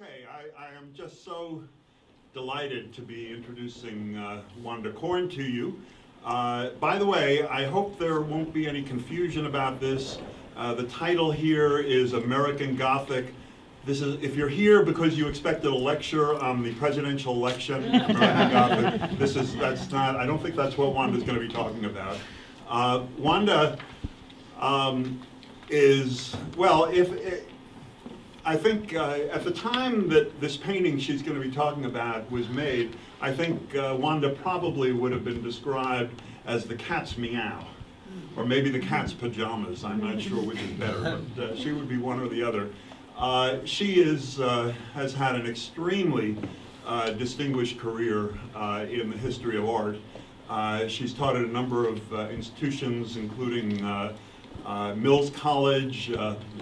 Okay, I am just so delighted to be introducing Wanda Korn to you. By the way, I hope there won't be any confusion about this. The title here is American Gothic. This is, if you're here because you expected a lecture on the presidential election, American Gothic, that's not, I don't think that's what Wanda's going to be talking about. Wanda is, well, I think at the time that this painting she's going to be talking about was made, I think Wanda probably would have been described as the cat's meow, or maybe the cat's pajamas. I'm not sure which is better, but she would be one or the other. She has had an extremely distinguished career in the history of art. She's taught at a number of institutions, including Mills College,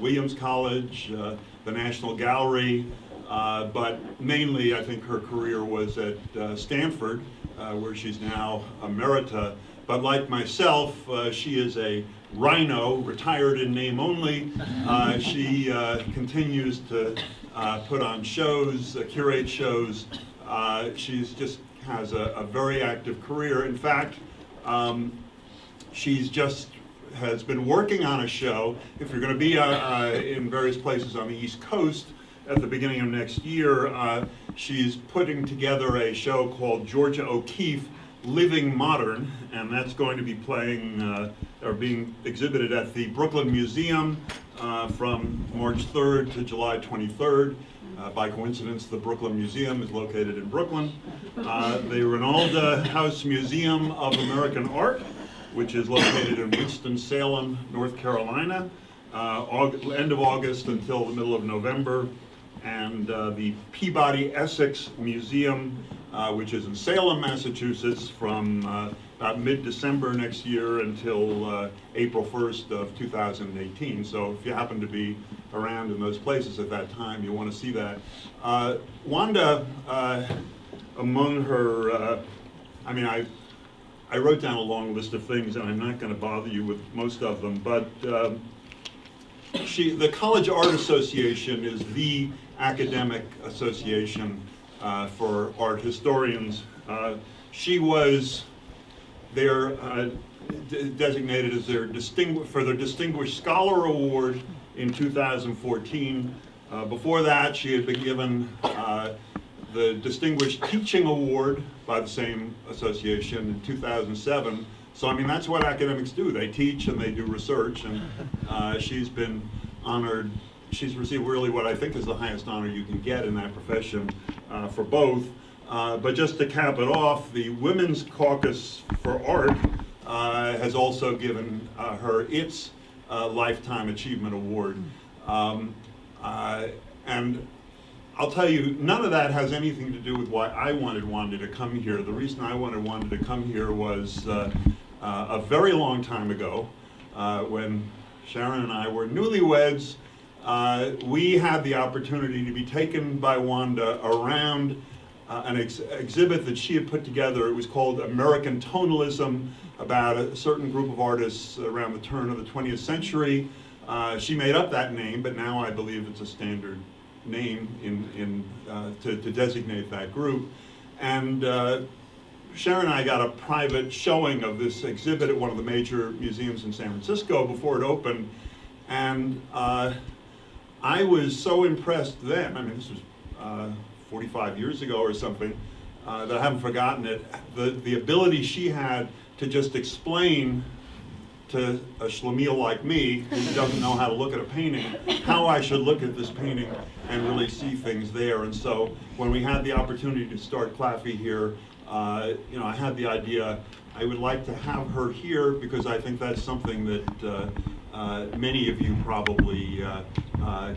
Williams College, the National Gallery, but mainly I think her career was at Stanford, where she's now emerita. But like myself, she is a rhino, retired in name only. She continues to put on shows, curate shows. She's just has a very active career. In fact, she's just has been working on a show. If you're going to be in various places on the East Coast at the beginning of next year, she's putting together a show called Georgia O'Keeffe Living Modern, and that's going to be playing or being exhibited at the Brooklyn Museum from March 3rd to July 23rd. By coincidence, the Brooklyn Museum is located in Brooklyn. The Rinalda House Museum of American Art, which is located in Winston-Salem, North Carolina, end of August until the middle of November, and the Peabody Essex Museum, which is in Salem, Massachusetts, from about mid-December next year until April 1st of 2018. So if you happen to be around in those places at that time, you want to see that. Wanda, among her, I wrote down a long list of things, and I'm not going to bother you with most of them, but the College Art Association is the academic association for art historians. She was designated as their Distinguished Scholar Award in 2014. Before that, she had been given the Distinguished Teaching Award by the same association in 2007. So I mean, that's what academics do. They teach and they do research, and she's been honored. She's received really what I think is the highest honor you can get in that profession for both. But just to cap it off, the Women's Caucus for Art has also given her its Lifetime Achievement Award. And I'll tell you, none of that has anything to do with why I wanted Wanda to come here. The reason I wanted Wanda to come here was a very long time ago, when Sharon and I were newlyweds. We had the opportunity to be taken by Wanda around an exhibit that she had put together. It was called American Tonalism, about a certain group of artists around the turn of the 20th century. She made up that name, but now I believe it's a standard name to designate that group. And Sharon and I got a private showing of this exhibit at one of the major museums in San Francisco before it opened. And I was so impressed then, I mean, this was 45 years ago or something, that I haven't forgotten it, the ability she had to just explain to a schlemiel like me, who doesn't know how to look at a painting, how I should look at this painting and really see things there. And so when we had the opportunity to start CLAFI here, I had the idea I would like to have her here because I think that's something that many of you probably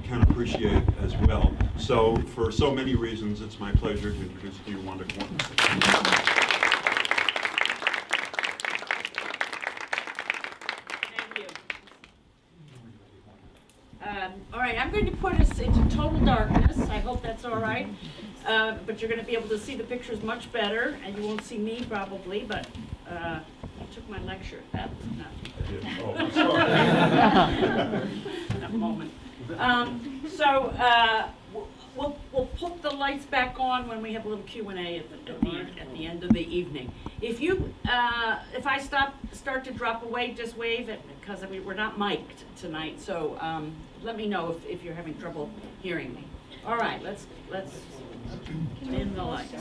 can appreciate as well. So for so many reasons, it's my pleasure to introduce to you Wanda Korn. All right, I'm going to put us into total darkness. I hope that's all right. But you're going to be able to see the pictures much better, and you won't see me probably, but I took my lecture. That was not Oh, I'm sorry. that moment. We'll put the lights back on when we have a little Q&A at the end of the evening. If you, if I start to drop away, just wave it, because I mean, we're not mic'd tonight, so let me know if you're having trouble hearing me. All right, let's dim the lights.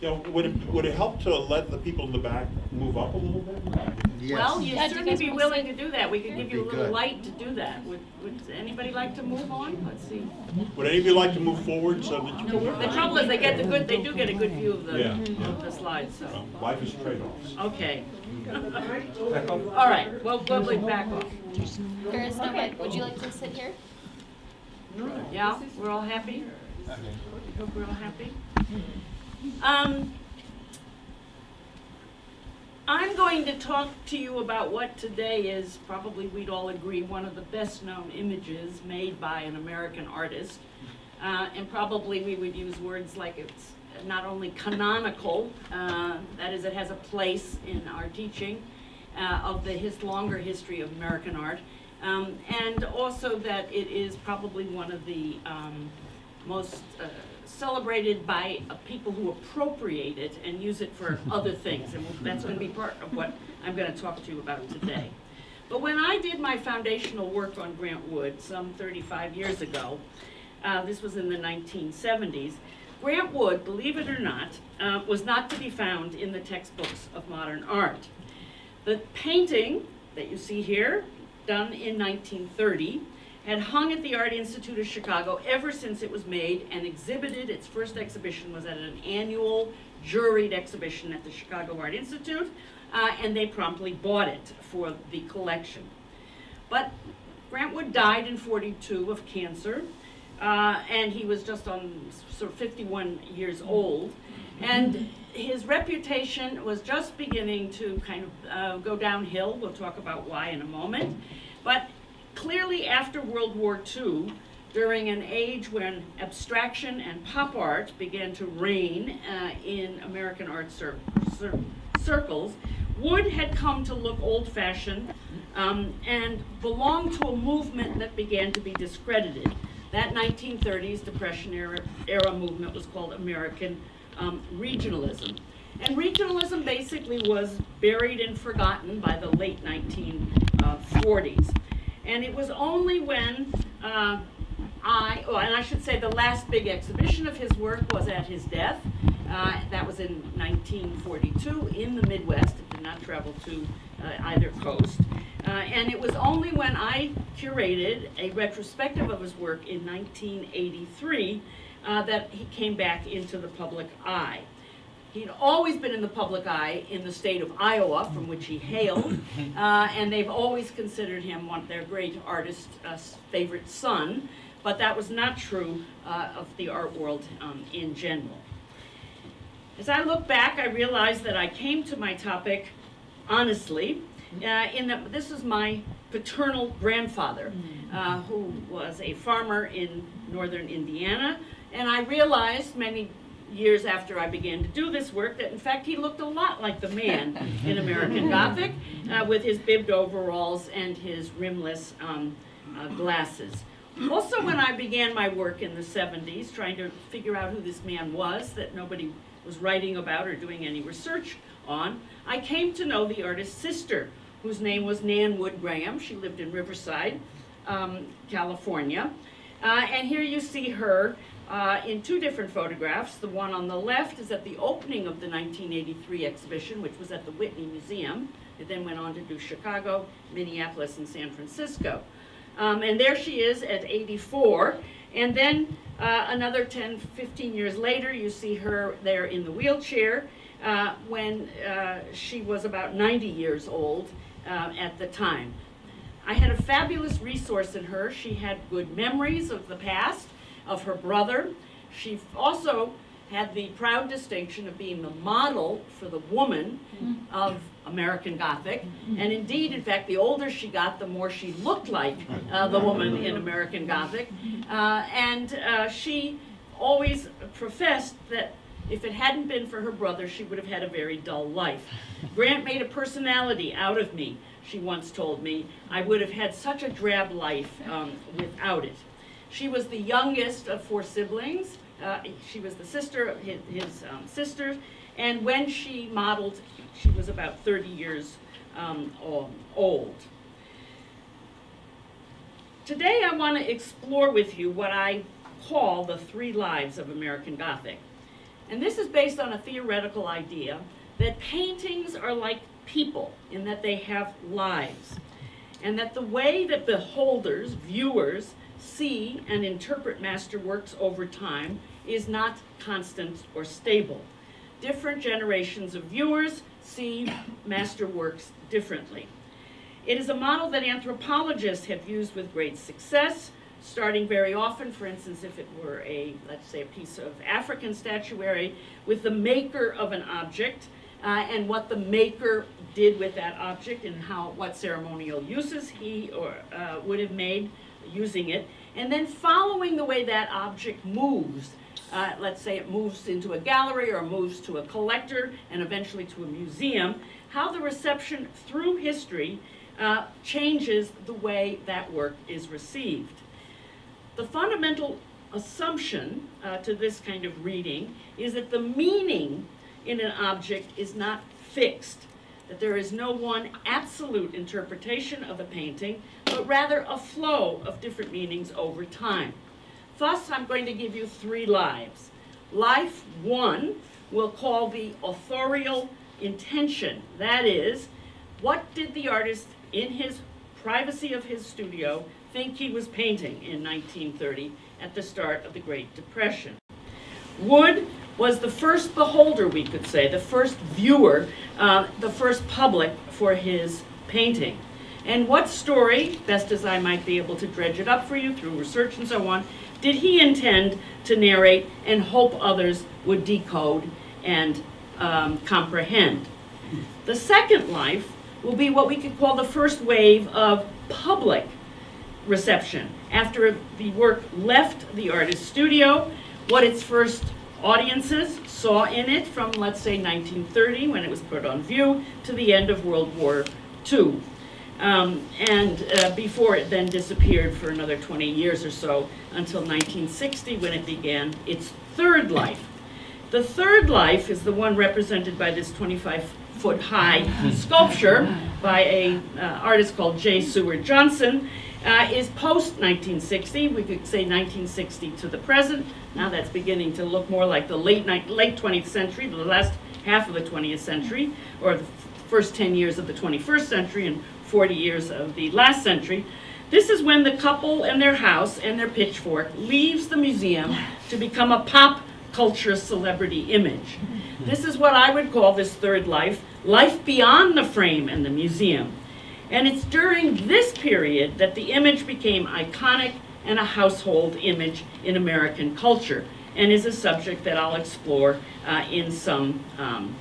You know, would it help to let the people in the back move up a little bit? Yes. Well, you'd Yeah, do you certainly guys be wanna sit? willing to do that. We could give you a That'd be little good. light to do that. Would anybody like to move on? Let's see. Would any of you like to move forward so that you can? The trouble is, they do get a good view of the slides, so. Life is trade-offs. Okay. Back up. All right, well, we'll back off. Girls, would you like to sit here? Yeah, we're all happy? Hope we're all happy. I'm going to talk to you about what today is, probably we'd all agree, one of the best known images made by an American artist. And probably we would use words like it's not only canonical, that is, it has a place in our teaching of the longer history of American art, and also that it is probably one of the most celebrated by people who appropriate it and use it for other things, and that's going to be part of what I'm going to talk to you about today. But when I did my foundational work on Grant Wood some 35 years ago, this was in the 1970s, Grant Wood, believe it or not, was not to be found in the textbooks of modern art. The painting that you see here, done in 1930, had hung at the Art Institute of Chicago ever since it was made and exhibited. Its first exhibition was at an annual juried exhibition at the Chicago Art Institute, and they promptly bought it for the collection. But Grant Wood died in '42 of cancer, and he was just on sort of 51 years old, and his reputation was just beginning to kind of go downhill. We'll talk about why in a moment. But clearly after World War II, during an age when abstraction and pop art began to reign in American art circles, Wood had come to look old-fashioned and belonged to a movement that began to be discredited. That 1930s Depression era movement was called American regionalism. And regionalism basically was buried and forgotten by the late 1940s. And it was only when and I should say the last big exhibition of his work was at his death. That was in 1942 in the Midwest. It did not travel to either coast. And it was only when I curated a retrospective of his work in 1983 that he came back into the public eye. He'd always been in the public eye in the state of Iowa, from which he hailed, and they've always considered him one of their great artist's favorite son, but that was not true of the art world in general. As I look back, I realize that I came to my topic honestly, in that this is my paternal grandfather, who was a farmer in northern Indiana, and I realized many years after I began to do this work that in fact he looked a lot like the man in American Gothic, with his bibbed overalls and his rimless glasses. Also, when I began my work in the 70s, trying to figure out who this man was that nobody was writing about or doing any research on, I came to know the artist's sister, whose name was Nan Wood Graham. She lived in Riverside, California. And here you see her in two different photographs. The one on the left is at the opening of the 1983 exhibition, which was at the Whitney Museum. It then went on to do Chicago, Minneapolis, and San Francisco. And there she is at 84. And then another 10, 15 years later, you see her there in the wheelchair when she was about 90 years old at the time. I had a fabulous resource in her. She had good memories of the past, of her brother. She also had the proud distinction of being the model for the woman of American Gothic. And indeed, in fact, the older she got, the more she looked like the woman in American Gothic. And she always professed that if it hadn't been for her brother, she would have had a very dull life. Grant made a personality out of me, she once told me. I would have had such a drab life without it. She was the youngest of 4 siblings. She was the sister of his sisters, and when she modeled, she was about 30 years old. Today I want to explore with you what I call the 3 lives of American Gothic. And this is based on a theoretical idea that paintings are like people in that they have lives, and that the way that beholders, viewers, see and interpret masterworks over time is not constant or stable. Different generations of viewers see masterworks differently. It is a model that anthropologists have used with great success, starting very often, for instance, if it were let's say, a piece of African statuary, with the maker of an object and what the maker did with that object and what ceremonial uses he would have made using it, and then following the way that object moves. Let's say it moves into a gallery or moves to a collector and eventually to a museum, how the reception through history changes the way that work is received. The fundamental assumption to this kind of reading is that the meaning in an object is not fixed, that there is no one absolute interpretation of a painting, but rather a flow of different meanings over time. Thus, I'm going to give you 3 lives. Life 1 we'll call the authorial intention. That is, what did the artist in his privacy of his studio think he was painting in 1930 at the start of the Great Depression? Wood was the first beholder, we could say, the first viewer, the first public for his painting. And what story, best as I might be able to dredge it up for you through research and so on, did he intend to narrate and hope others would decode and comprehend? The second life will be what we could call the first wave of public reception. After the work left the artist's studio, what its first audiences saw in it from, let's say, 1930, when it was put on view, to the end of World War II. Before it then disappeared for another 20 years or so, until 1960, when it began its 3rd life. The 3rd life is the one represented by this 25-foot high sculpture by an artist called J. Seward Johnson, is post-1960. We could say 1960 to the present. Now that's beginning to look more like the late 20th century, the last half of the 20th century, or the first 10 years of the 21st century and 40 years of the last century. This is when the couple and their house and their pitchfork leaves the museum to become a pop culture celebrity image. This is what I would call this 3rd life, life beyond the frame and the museum. And it's during this period that the image became iconic and a household image in American culture, and is a subject that I'll explore in some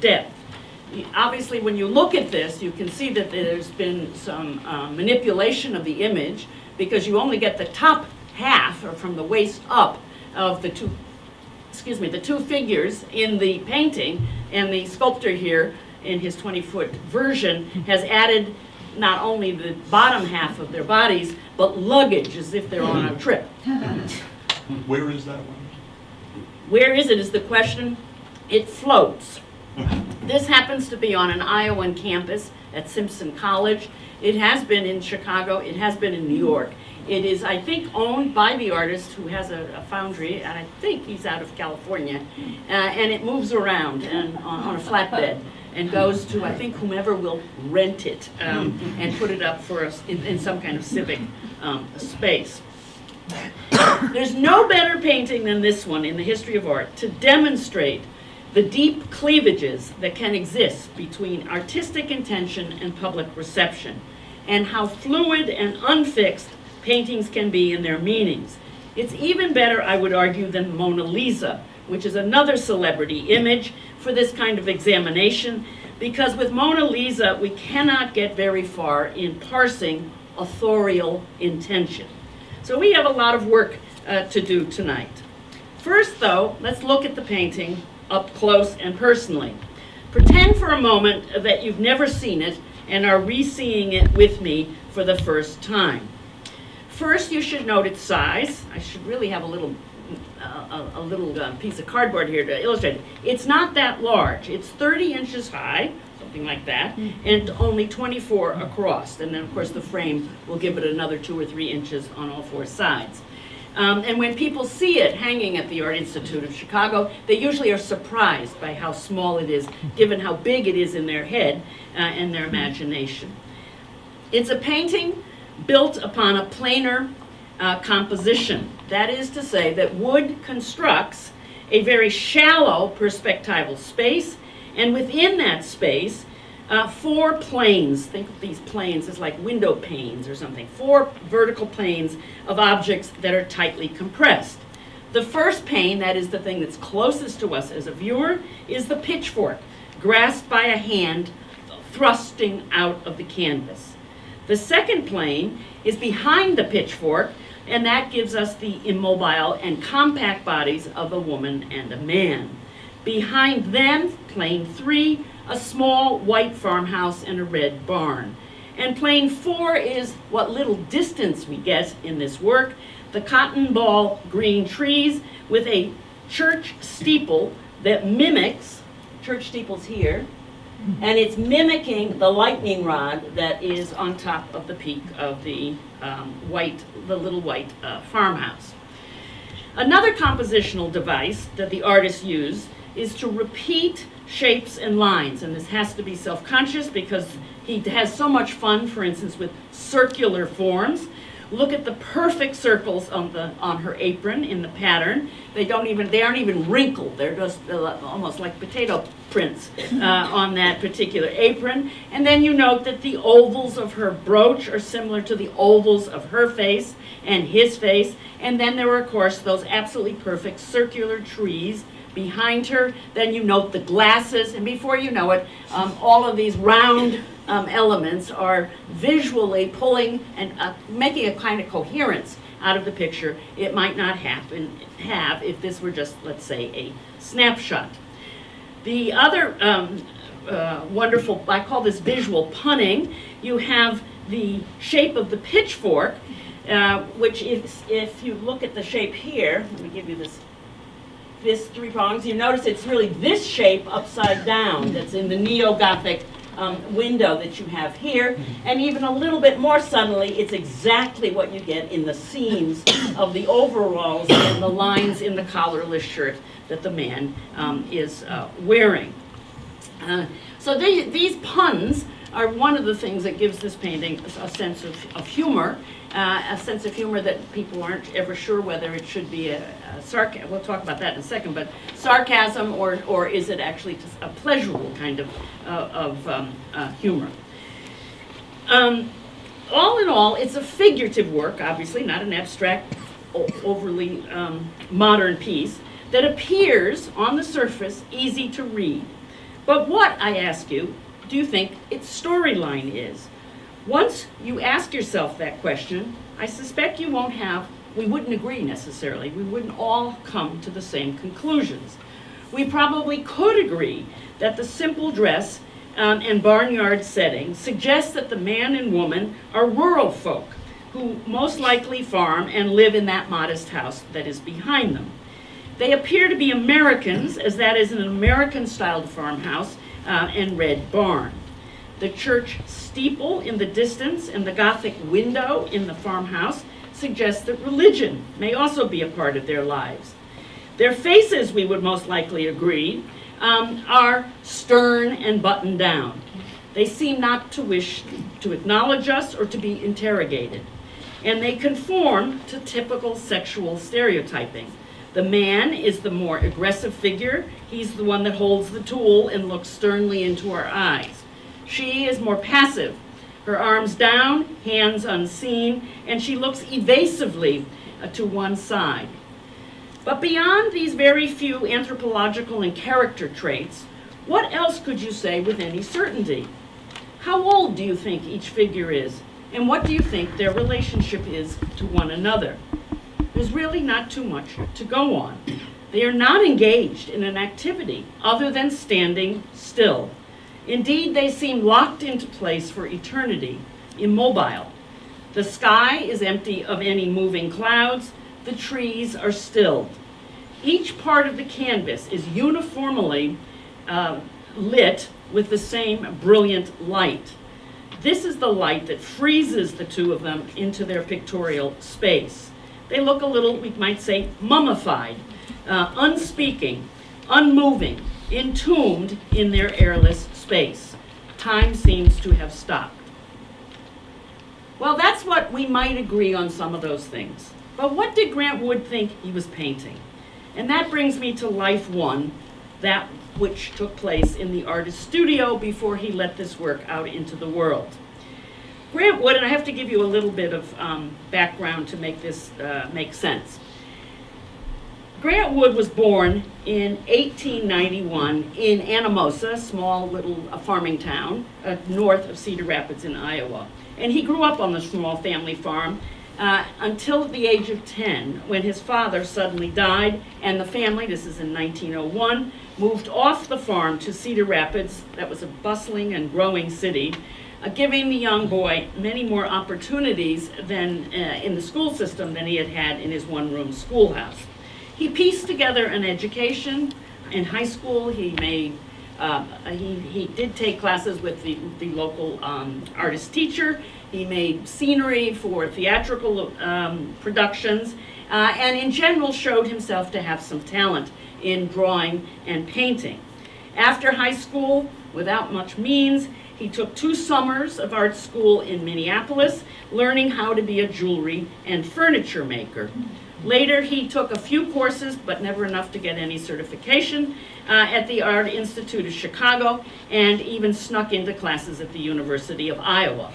depth. Obviously, when you look at this, you can see that there's been some manipulation of the image, because you only get the top half, or from the waist up, of the two figures in the painting, and the sculptor here, in his 20-foot version, has added not only the bottom half of their bodies, but luggage, as if they're on a trip. Where is that one? Where is it is the question. It floats. This happens to be on an Iowan campus at Simpson College. It has been in Chicago. It has been in New York. It is, I think, owned by the artist who has a foundry, and I think he's out of California. And it moves around and on a flatbed and goes to, I think, whomever will rent it and put it up for us in some kind of civic space. There's no better painting than this one in the history of art to demonstrate the deep cleavages that can exist between artistic intention and public reception, and how fluid and unfixed paintings can be in their meanings. It's even better, I would argue, than Mona Lisa, which is another celebrity image for this kind of examination, because with Mona Lisa, we cannot get very far in parsing authorial intention. So we have a lot of work to do tonight. First, though, let's look at the painting up close and personally. Pretend for a moment that you've never seen it and are re-seeing it with me for the first time. First, you should note its size. I should really have a little piece of cardboard here to illustrate it. It's not that large. It's 30 inches high, something like that, and only 24 across. And then, of course, the frame will give it another 2 or 3 inches on all 4 sides. And when people see it hanging at the Art Institute of Chicago, they usually are surprised by how small it is, given how big it is in their head and their imagination. It's a painting built upon a planar composition. That is to say that wood constructs a very shallow perspectival space, and within that space, 4 planes, think of these planes as like window panes or something, 4 vertical planes of objects that are tightly compressed. The first pane, that is the thing that's closest to us as a viewer, is the pitchfork, grasped by a hand thrusting out of the canvas. The second plane is behind the pitchfork, and that gives us the immobile and compact bodies of a woman and a man. Behind them, plane 3, a small white farmhouse and a red barn. And plane 4 is what little distance we get in this work, the cotton ball green trees with a church steeple that mimics, church steeple's here, and it's mimicking the lightning rod that is on top of the peak of the little white farmhouse. Another compositional device that the artists use is to repeat shapes and lines, and this has to be self-conscious because he has so much fun, for instance, with circular forms. Look at the perfect circles on her apron in the pattern. They aren't even wrinkled. They're just almost like potato prints on that particular apron. And then you note that the ovals of her brooch are similar to the ovals of her face and his face. And then there are, of course, those absolutely perfect circular trees behind her. Then you note the glasses, and before you know it, all of these round elements are visually pulling and making a kind of coherence out of the picture it might not have if this were just, let's say, a snapshot. The other wonderful, I call this visual punning, you have the shape of the pitchfork, which if you look at the shape here, let me give you this 3 prongs, you notice it's really this shape upside down that's in the neo-Gothic window that you have here, and even a little bit more subtly, it's exactly what you get in the seams of the overalls and the lines in the collarless shirt that the man is wearing. So these puns are one of the things that gives this painting a sense of humor, a sense of humor that people aren't ever sure whether it should be a sarcasm. We'll talk about that in a second, but sarcasm or is it actually just a pleasurable kind of humor. All in all, it's a figurative work, obviously, not an abstract, overly modern piece that appears on the surface easy to read. But what, I ask you, do you think its storyline is? Once you ask yourself that question, I suspect we wouldn't agree necessarily. We wouldn't all come to the same conclusions. We probably could agree that the simple dress and barnyard setting suggests that the man and woman are rural folk who most likely farm and live in that modest house that is behind them. They appear to be Americans, as that is an American-styled farmhouse and red barn. The church steeple in the distance and the Gothic window in the farmhouse suggest that religion may also be a part of their lives. Their faces, we would most likely agree, are stern and buttoned down. They seem not to wish to acknowledge us or to be interrogated. And they conform to typical sexual stereotyping. The man is the more aggressive figure. He's the one that holds the tool and looks sternly into our eyes. She is more passive, her arms down, hands unseen, and she looks evasively to one side. But beyond these very few anthropological and character traits, what else could you say with any certainty? How old do you think each figure is? And what do you think their relationship is to one another? There's really not too much to go on. They are not engaged in an activity other than standing still. Indeed, they seem locked into place for eternity, immobile. The sky is empty of any moving clouds. The trees are stilled. Each part of the canvas is uniformly lit with the same brilliant light. This is the light that freezes the two of them into their pictorial space. They look a little, we might say, mummified, unspeaking, unmoving, entombed in their airless space. Time seems to have stopped. Well, that's what we might agree on some of those things. But what did Grant Wood think he was painting? And that brings me to Life One, that which took place in the artist's studio before he let this work out into the world. Grant Wood, and I have to give you a little bit of background to make this make sense. Grant Wood was born in 1891 in Anamosa, a small little farming town north of Cedar Rapids in Iowa. And he grew up on the small family farm until the age of 10, when his father suddenly died, and the family, this is in 1901, moved off the farm to Cedar Rapids. That was a bustling and growing city, giving the young boy many more opportunities than in the school system than he had had in his one-room schoolhouse. He pieced together an education. In high school, he made he did take classes with the local artist teacher. He made scenery for theatrical productions, and in general showed himself to have some talent in drawing and painting. After high school, without much means, he took 2 summers of art school in Minneapolis, learning how to be a jewelry and furniture maker. Later, he took a few courses, but never enough to get any certification, at the Art Institute of Chicago, and even snuck into classes at the University of Iowa.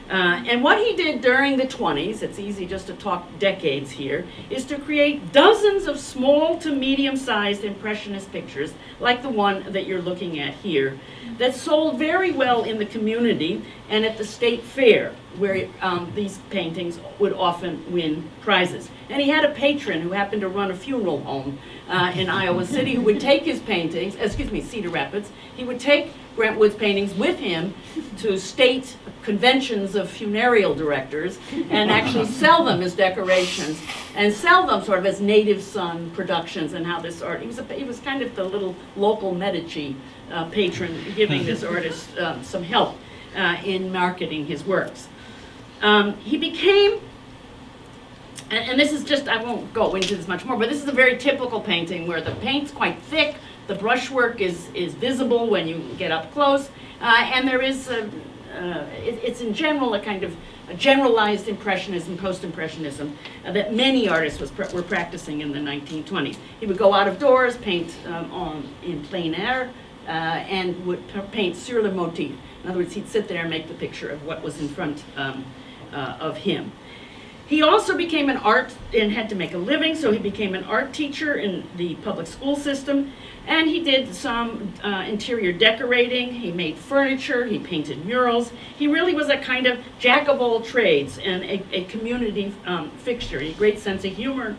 And what he did during the 20s, it's easy just to talk decades here, is to create dozens of small to medium-sized impressionist pictures, like the one that you're looking at here, that sold very well in the community and at the state fair, where these paintings would often win prizes. And he had a patron who happened to run a funeral home in Iowa City who would take his paintings, Cedar Rapids. He would take Grant Wood's paintings with him to state conventions of funereal directors and actually sell them as decorations and sell them sort of as native son productions, and how this art, he was kind of the little local Medici patron, giving this artist some help in marketing his works. He became, and this is just, I won't go into this much more, but this is a very typical painting where the paint's quite thick, the brushwork is visible when you get up close, and there is, it's in general a kind of a generalized impressionism, post-impressionism, that many artists were practicing in the 1920s. He would go out of doors, paint in plein air, and would paint sur le motif. In other words, he'd sit there and make the picture of what was in front of him. He also became an art, and had to make a living, so he became an art teacher in the public school system, and he did some interior decorating. He made furniture, he painted murals. He really was a kind of jack of all trades and a community fixture. He had a great sense of humor.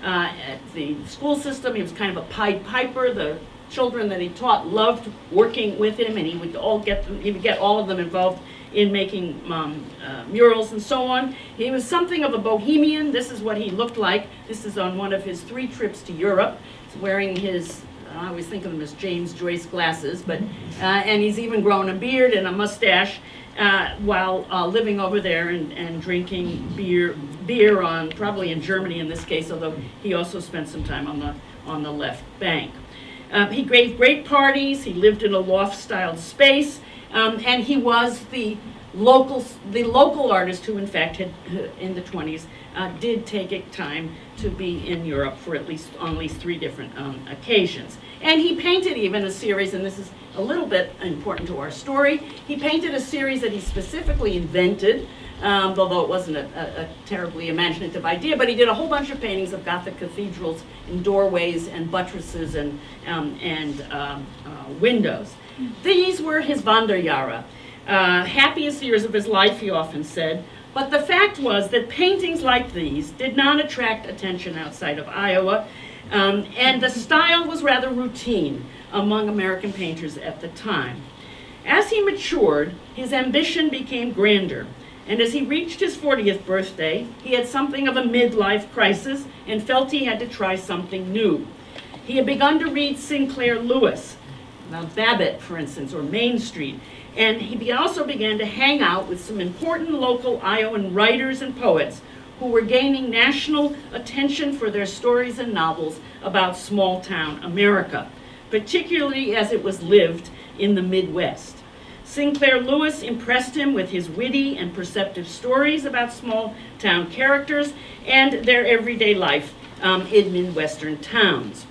At the school system, he was kind of a Pied Piper. The children that he taught loved working with him, and he would get all of them involved in making murals and so on. He was something of a bohemian. This is what he looked like. This is on one of his 3 trips to Europe. He's wearing his, I always think of him as James Joyce glasses, but and he's even grown a beard and a mustache while living over there and drinking beer on, probably in Germany in this case, although he also spent some time on the left bank. He gave great parties. He lived in a loft-styled space. And he was the local artist who, in fact, had in the 20s did take time to be in Europe for at least 3 different occasions. And he painted even a series, and this is a little bit important to our story. He painted a series that he specifically invented, although it wasn't a terribly imaginative idea. But he did a whole bunch of paintings of Gothic cathedrals in doorways and buttresses and windows. These were his Wanderjahre, happiest years of his life, he often said. But the fact was that paintings like these did not attract attention outside of Iowa, and the style was rather routine among American painters at the time. As he matured, his ambition became grander, And as he reached his 40th birthday, he had something of a midlife crisis and felt he had to try something new. He had begun to read Sinclair Lewis, Babbitt, for instance, or Main Street, and he also began to hang out with some important local Iowan writers and poets who were gaining national attention for their stories and novels about small-town America, particularly as it was lived in the Midwest. Sinclair Lewis impressed him with his witty and perceptive stories about small-town characters and their everyday life in Midwestern towns.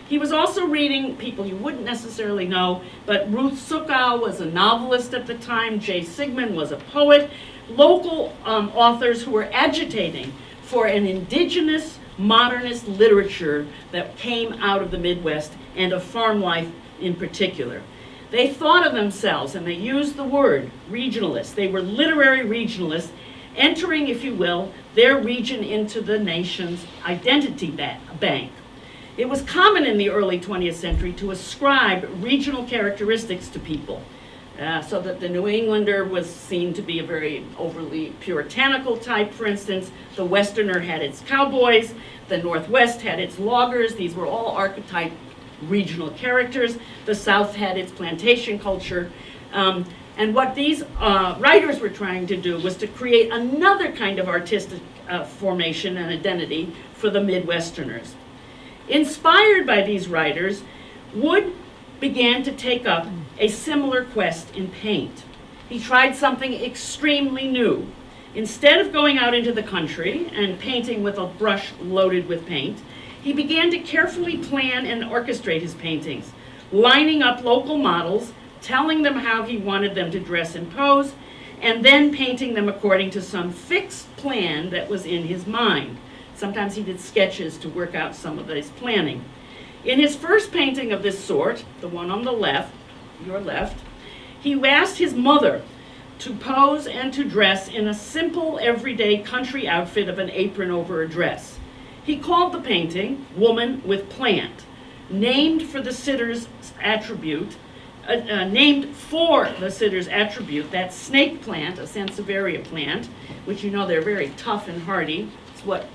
He was also reading people you wouldn't necessarily know, but Ruth Suckow was a novelist at the time, Jay Sigmund was a poet, local authors who were agitating for an indigenous modernist literature that came out of the Midwest and of farm life in particular. They thought of themselves, and they used the word regionalists. They were literary regionalists, entering, if you will, their region into the nation's identity bank. It was common in the early 20th century to ascribe regional characteristics to people, so that the New Englander was seen to be a very overly puritanical type, for instance. The Westerner had its cowboys, the Northwest had its loggers. These were all archetype regional characters. The South had its plantation culture. And what these writers were trying to do was to create another kind of artistic formation and identity for the Midwesterners. Inspired by these writers, Wood began to take up a similar quest in paint. He tried something extremely new. Instead of going out into the country and painting with a brush loaded with paint, he began to carefully plan and orchestrate his paintings, lining up local models, telling them how he wanted them to dress and pose, and then painting them according to some fixed plan that was in his mind. Sometimes he did sketches to work out some of this planning. In his first painting of this sort, the one on the left, your left, he asked his mother to pose and to dress in a simple, everyday country outfit of an apron over a dress. He called the painting Woman with Plant, named for the sitter's attribute, that snake plant, a sansevieria plant, which you know they're very tough and hardy. It's what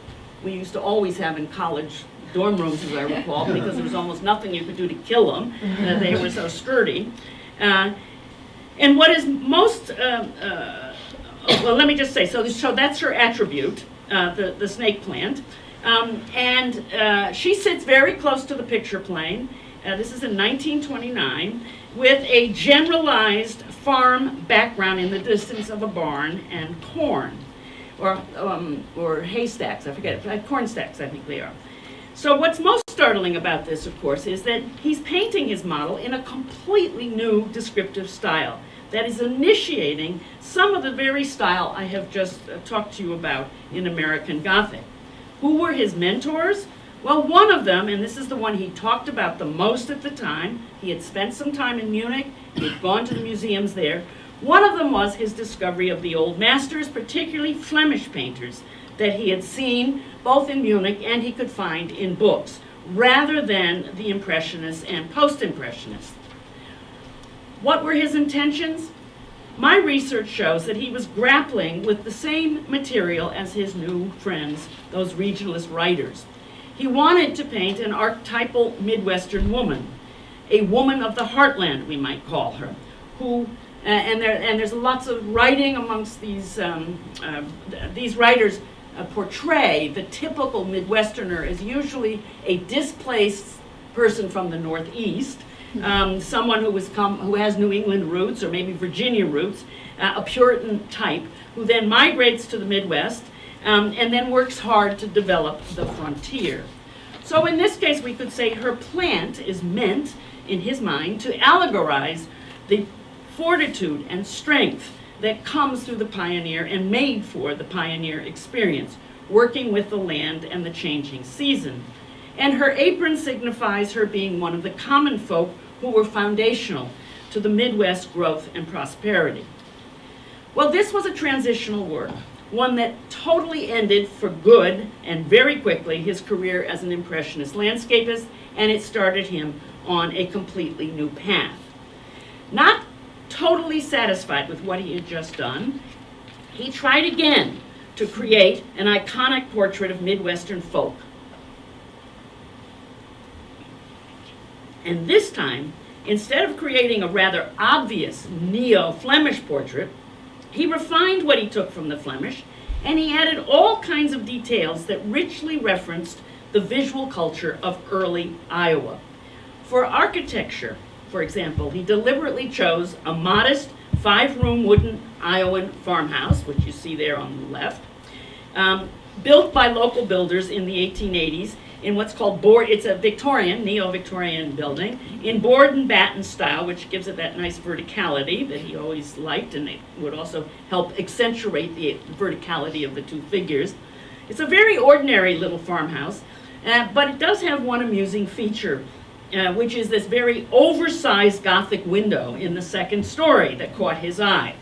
we used to always have in college dorm rooms, as I recall, because there was almost nothing you could do to kill them. They were so sturdy. And what is most, well, let me just say, so that's her attribute, the snake plant. And she sits very close to the picture plane. This is in 1929, with a generalized farm background in the distance of a barn and corn, or haystacks, I forget, corn stacks I think they are. So what's most startling about this, of course, is that he's painting his model in a completely new descriptive style that is initiating some of the very style I have just talked to you about in American Gothic. Who were his mentors? Well, one of them, and this is the one he talked about the most at the time, he had spent some time in Munich, he had gone to the museums there. One of them was his discovery of the old masters, particularly Flemish painters, that he had seen both in Munich and he could find in books, rather than the Impressionists and Post-Impressionists. What were his intentions? My research shows that he was grappling with the same material as his new friends, those regionalist writers. He wanted to paint an archetypal Midwestern woman, a woman of the heartland, we might call her, who, and there's lots of writing amongst these writers portray the typical Midwesterner as usually a displaced person from the Northeast, someone who has New England roots or maybe Virginia roots, a Puritan type, who then migrates to the Midwest and then works hard to develop the frontier. So in this case, we could say her plant is meant, in his mind, to allegorize the fortitude and strength that comes through the pioneer and made for the pioneer experience, working with the land and the changing season. And her apron signifies her being one of the common folk who were foundational to the Midwest growth and prosperity. Well, this was a transitional work, one that totally ended for good and very quickly his career as an Impressionist landscapist, and it started him on a completely new path. Not totally satisfied with what he had just done, he tried again to create an iconic portrait of Midwestern folk. And this time, instead of creating a rather obvious neo-Flemish portrait, he refined what he took from the Flemish, and he added all kinds of details that richly referenced the visual culture of early Iowa. For architecture, for example, he deliberately chose a modest 5-room wooden Iowan farmhouse, which you see there on the left, built by local builders in the 1880s in what's called board. It's a Victorian, neo-Victorian building in board and batten style, which gives it that nice verticality that he always liked, and it would also help accentuate the verticality of the two figures. It's a very ordinary little farmhouse, but it does have one amusing feature, which is this very oversized Gothic window in the second story that caught his eye.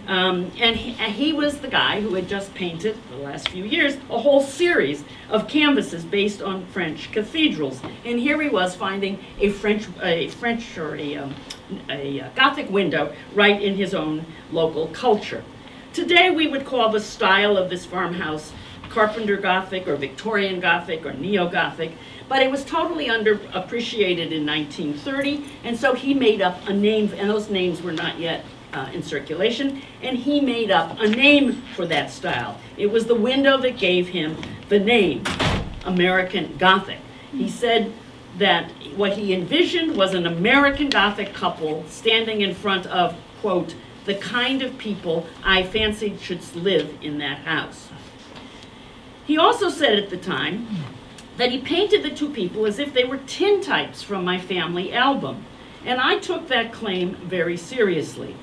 And he was the guy who had just painted, for the last few years, a whole series of canvases based on French cathedrals. And here he was finding a Gothic window right in his own local culture. Today we would call the style of this farmhouse Carpenter Gothic or Victorian Gothic or Neo-Gothic, but it was totally underappreciated in 1930, and so he made up a name, and those names were not yet in circulation, and he made up a name for that style. It was the window that gave him the name, American Gothic. He said that what he envisioned was an American Gothic couple standing in front of, quote, the kind of people I fancied should live in that house. He also said at the time that he painted the two people as if they were tintypes from my family album, and I took that claim very seriously,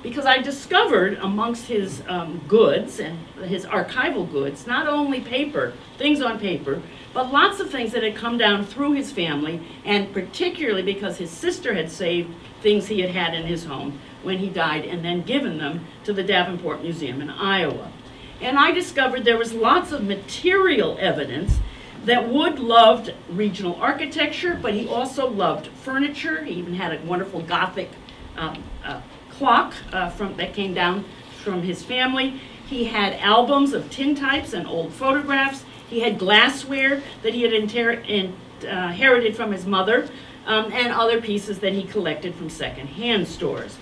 because I discovered amongst his goods and his archival goods, not only paper, things on paper, but lots of things that had come down through his family, and particularly because his sister had saved things he had had in his home when he died and then given them to the Davenport Museum in Iowa. And I discovered there was lots of material evidence that Wood loved regional architecture, but he also loved furniture. He even had a wonderful Gothic clock that came down from his family. He had albums of tintypes and old photographs. He had glassware that he had inherited from his mother, and other pieces that he collected from second-hand stores.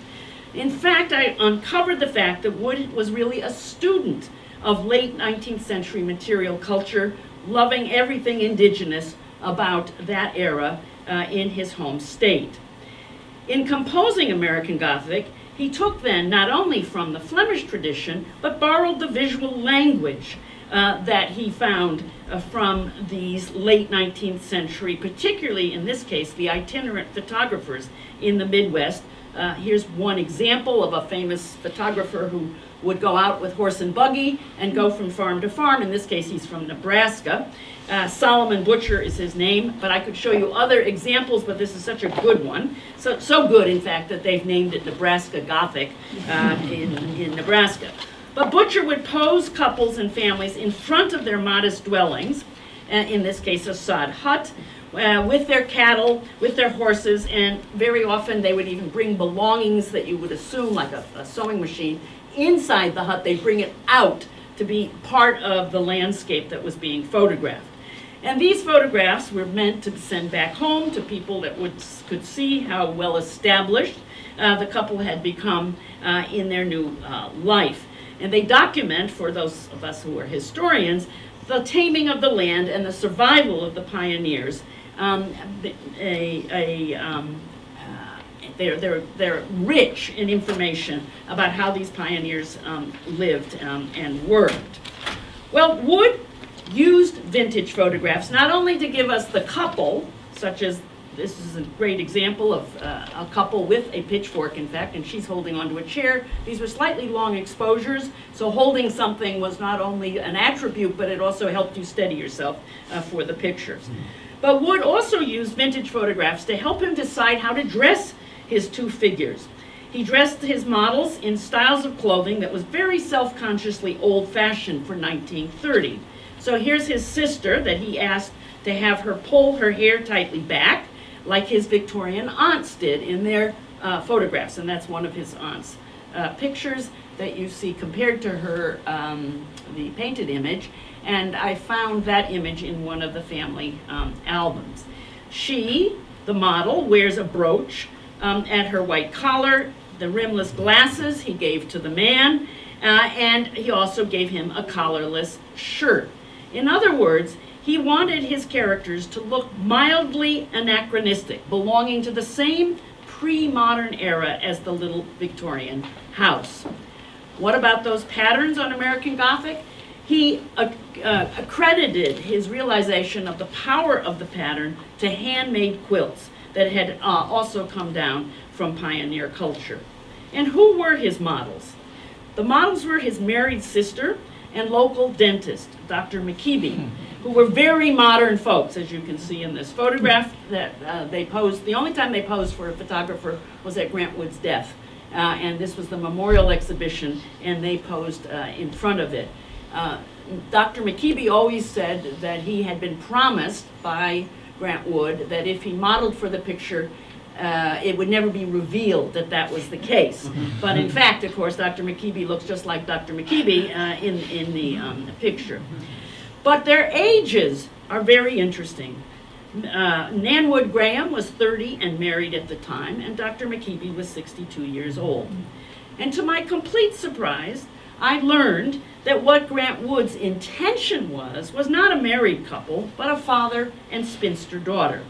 In fact, I uncovered the fact that Wood was really a student of late 19th century material culture, loving everything indigenous about that era in his home state. In composing American Gothic, he took then not only from the Flemish tradition, but borrowed the visual language that he found from these late 19th century, particularly in this case, the itinerant photographers in the Midwest. Here's one example of a famous photographer who would go out with horse and buggy and go from farm to farm. In this case, he's from Nebraska. Solomon Butcher is his name, but I could show you other examples, but this is such a good one. So good, in fact, that they've named it Nebraska Gothic in Nebraska. But Butcher would pose couples and families in front of their modest dwellings, in this case a sod hut, with their cattle, with their horses, and very often they would even bring belongings that you would assume, like a sewing machine, inside the hut. They'd bring it out to be part of the landscape that was being photographed. And these photographs were meant to send back home to people that could see how well established the couple had become in their new life. And they document, for those of us who are historians, the taming of the land and the survival of the pioneers. They're rich in information about how these pioneers lived and worked. Well, Wood used vintage photographs not only to give us the couple, such as this is a great example of a couple with a pitchfork, in fact, and she's holding onto a chair. These were slightly long exposures, so holding something was not only an attribute, but it also helped you steady yourself for the pictures. But Wood also used vintage photographs to help him decide how to dress his two figures. He dressed his models in styles of clothing that was very self-consciously old-fashioned for 1930. So here's his sister that he asked to have her pull her hair tightly back, like his Victorian aunts did in their photographs, and that's one of his aunts pictures that you see compared to her, the painted image, and I found that image in one of the family albums. She, the model, wears a brooch at her white collar, the rimless glasses he gave to the man, and he also gave him a collarless shirt. In other words, he wanted his characters to look mildly anachronistic, belonging to the same pre-modern era as the little Victorian house. What about those patterns on American Gothic? He accredited his realization of the power of the pattern to handmade quilts that had also come down from pioneer culture. And who were his models? The models were his married sister and local dentist, Dr. McKeeby, who were very modern folks, as you can see in this photograph that they posed. The only time they posed for a photographer was at Grant Wood's death. And this was the memorial exhibition, and they posed in front of it. Dr. McKeeby always said that he had been promised by Grant Wood that if he modeled for the picture, it would never be revealed that that was the case. But in fact, of course, Dr. McKeeby looks just like Dr. McKeeby in the picture. But their ages are very interesting. Nan Wood Graham was 30 and married at the time, and Dr. McKeeby was 62 years old. And to my complete surprise, I learned that what Grant Wood's intention was not a married couple, but a father and spinster daughter.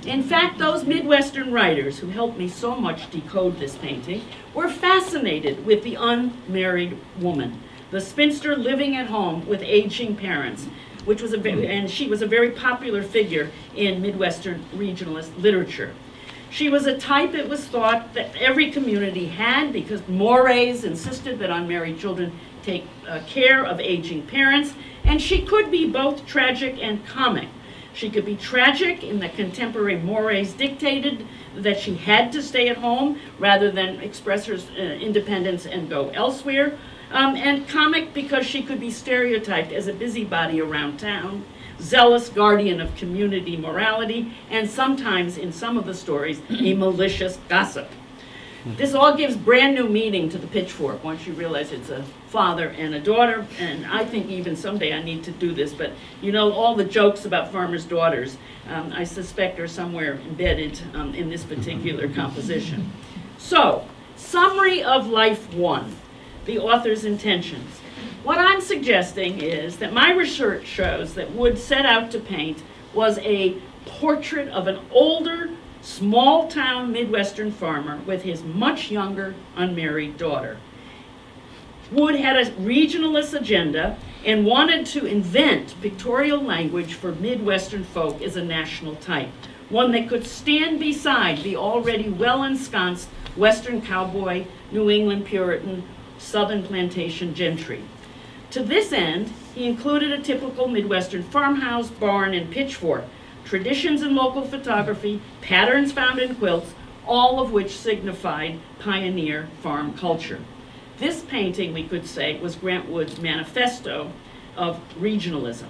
In fact, those Midwestern writers who helped me so much decode this painting were fascinated with the unmarried woman, the spinster living at home with aging parents, which was and she was a very popular figure in Midwestern regionalist literature. She was a type, it was thought, that every community had, because mores insisted that unmarried children take care of aging parents, and she could be both tragic and comic. She could be tragic in that contemporary mores dictated that she had to stay at home rather than express her independence and go elsewhere, and comic because she could be stereotyped as a busybody around town, zealous guardian of community morality, and sometimes, in some of the stories, a malicious gossip. This all gives brand new meaning to the pitchfork once you realize it's a father and a daughter, and I think even someday I need to do this, but you know, all the jokes about farmers' daughters, I suspect are somewhere embedded in this particular composition. So, summary of Life 1, the author's intentions. What I'm suggesting is that my research shows that Wood set out to paint was a portrait of an older, small-town Midwestern farmer with his much younger, unmarried daughter. Wood had a regionalist agenda and wanted to invent pictorial language for Midwestern folk as a national type, one that could stand beside the already well-ensconced Western cowboy, New England Puritan, Southern plantation gentry. To this end, he included a typical Midwestern farmhouse, barn, and pitchfork, traditions in local photography, patterns found in quilts, all of which signified pioneer farm culture. This painting, we could say, was Grant Wood's manifesto of regionalism.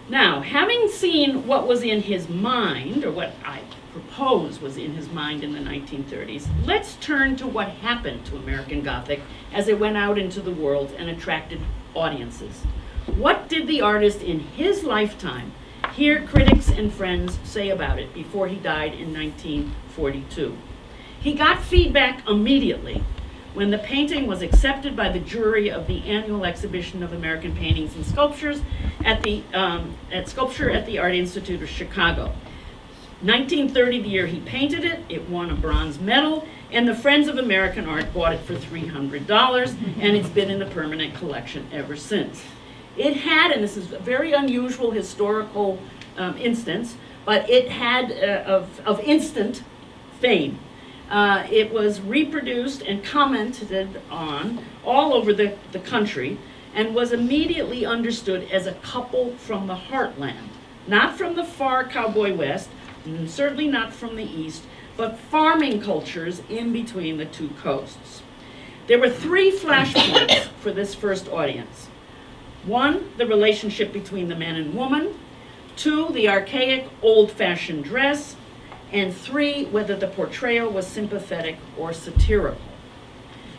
Now, having seen what was in his mind, or what I propose was in his mind in the 1930s, let's turn to what happened to American Gothic as it went out into the world and attracted audiences. What did the artist in his lifetime hear critics and friends say about it before he died in 1942? He got feedback immediately when the painting was accepted by the jury of the annual exhibition of American paintings and sculptures at Sculpture at the Art Institute of Chicago. 1930, the year he painted it, it won a bronze medal, and the Friends of American Art bought it for $300, and it's been in the permanent collection ever since. It had, and this is a very unusual historical instance, but it had of instant fame. It was reproduced and commented on all over the country and was immediately understood as a couple from the heartland, not from the far cowboy west, and certainly not from the east, but farming cultures in between the two coasts. There were three flashpoints for this first audience. One, the relationship between the man and woman. Two, the archaic, old-fashioned dress. and 3, whether the portrayal was sympathetic or satirical.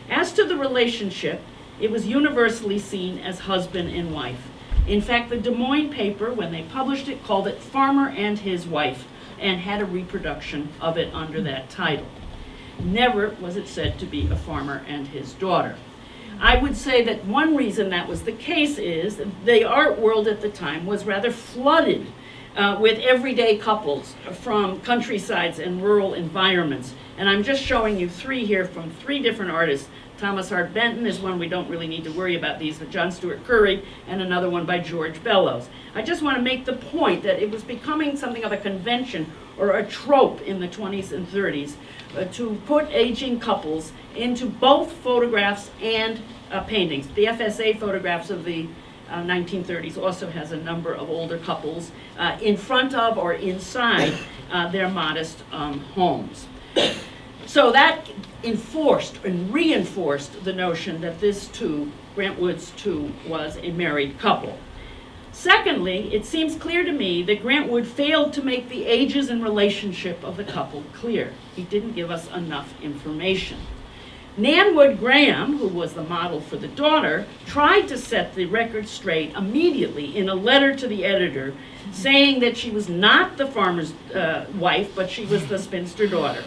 As to the relationship, it was universally seen as husband and wife. In fact, the Des Moines paper, when they published it, called it Farmer and His Wife, and had a reproduction of it under that title. Never was it said to be a farmer and his daughter. I would say that one reason that was the case is the art world at the time was rather flooded with everyday couples from countrysides and rural environments. And I'm just showing you 3 here from 3 different artists. Thomas Hart Benton is one we don't really need to worry about these, but John Stewart Curry, and another one by George Bellows. I just want to make the point that it was becoming something of a convention or a trope in the 20s and 30s to put aging couples into both photographs and paintings. The FSA photographs of the 1930s also has a number of older couples in front of or inside their modest homes. So that enforced and reinforced the notion that this too, Grant Wood's too, was a married couple. Secondly, it seems clear to me that Grant Wood failed to make the ages and relationship of the couple clear. He didn't give us enough information. Nan Wood Graham, who was the model for the daughter, tried to set the record straight immediately in a letter to the editor, saying that she was not the farmer's wife, but she was the spinster daughter.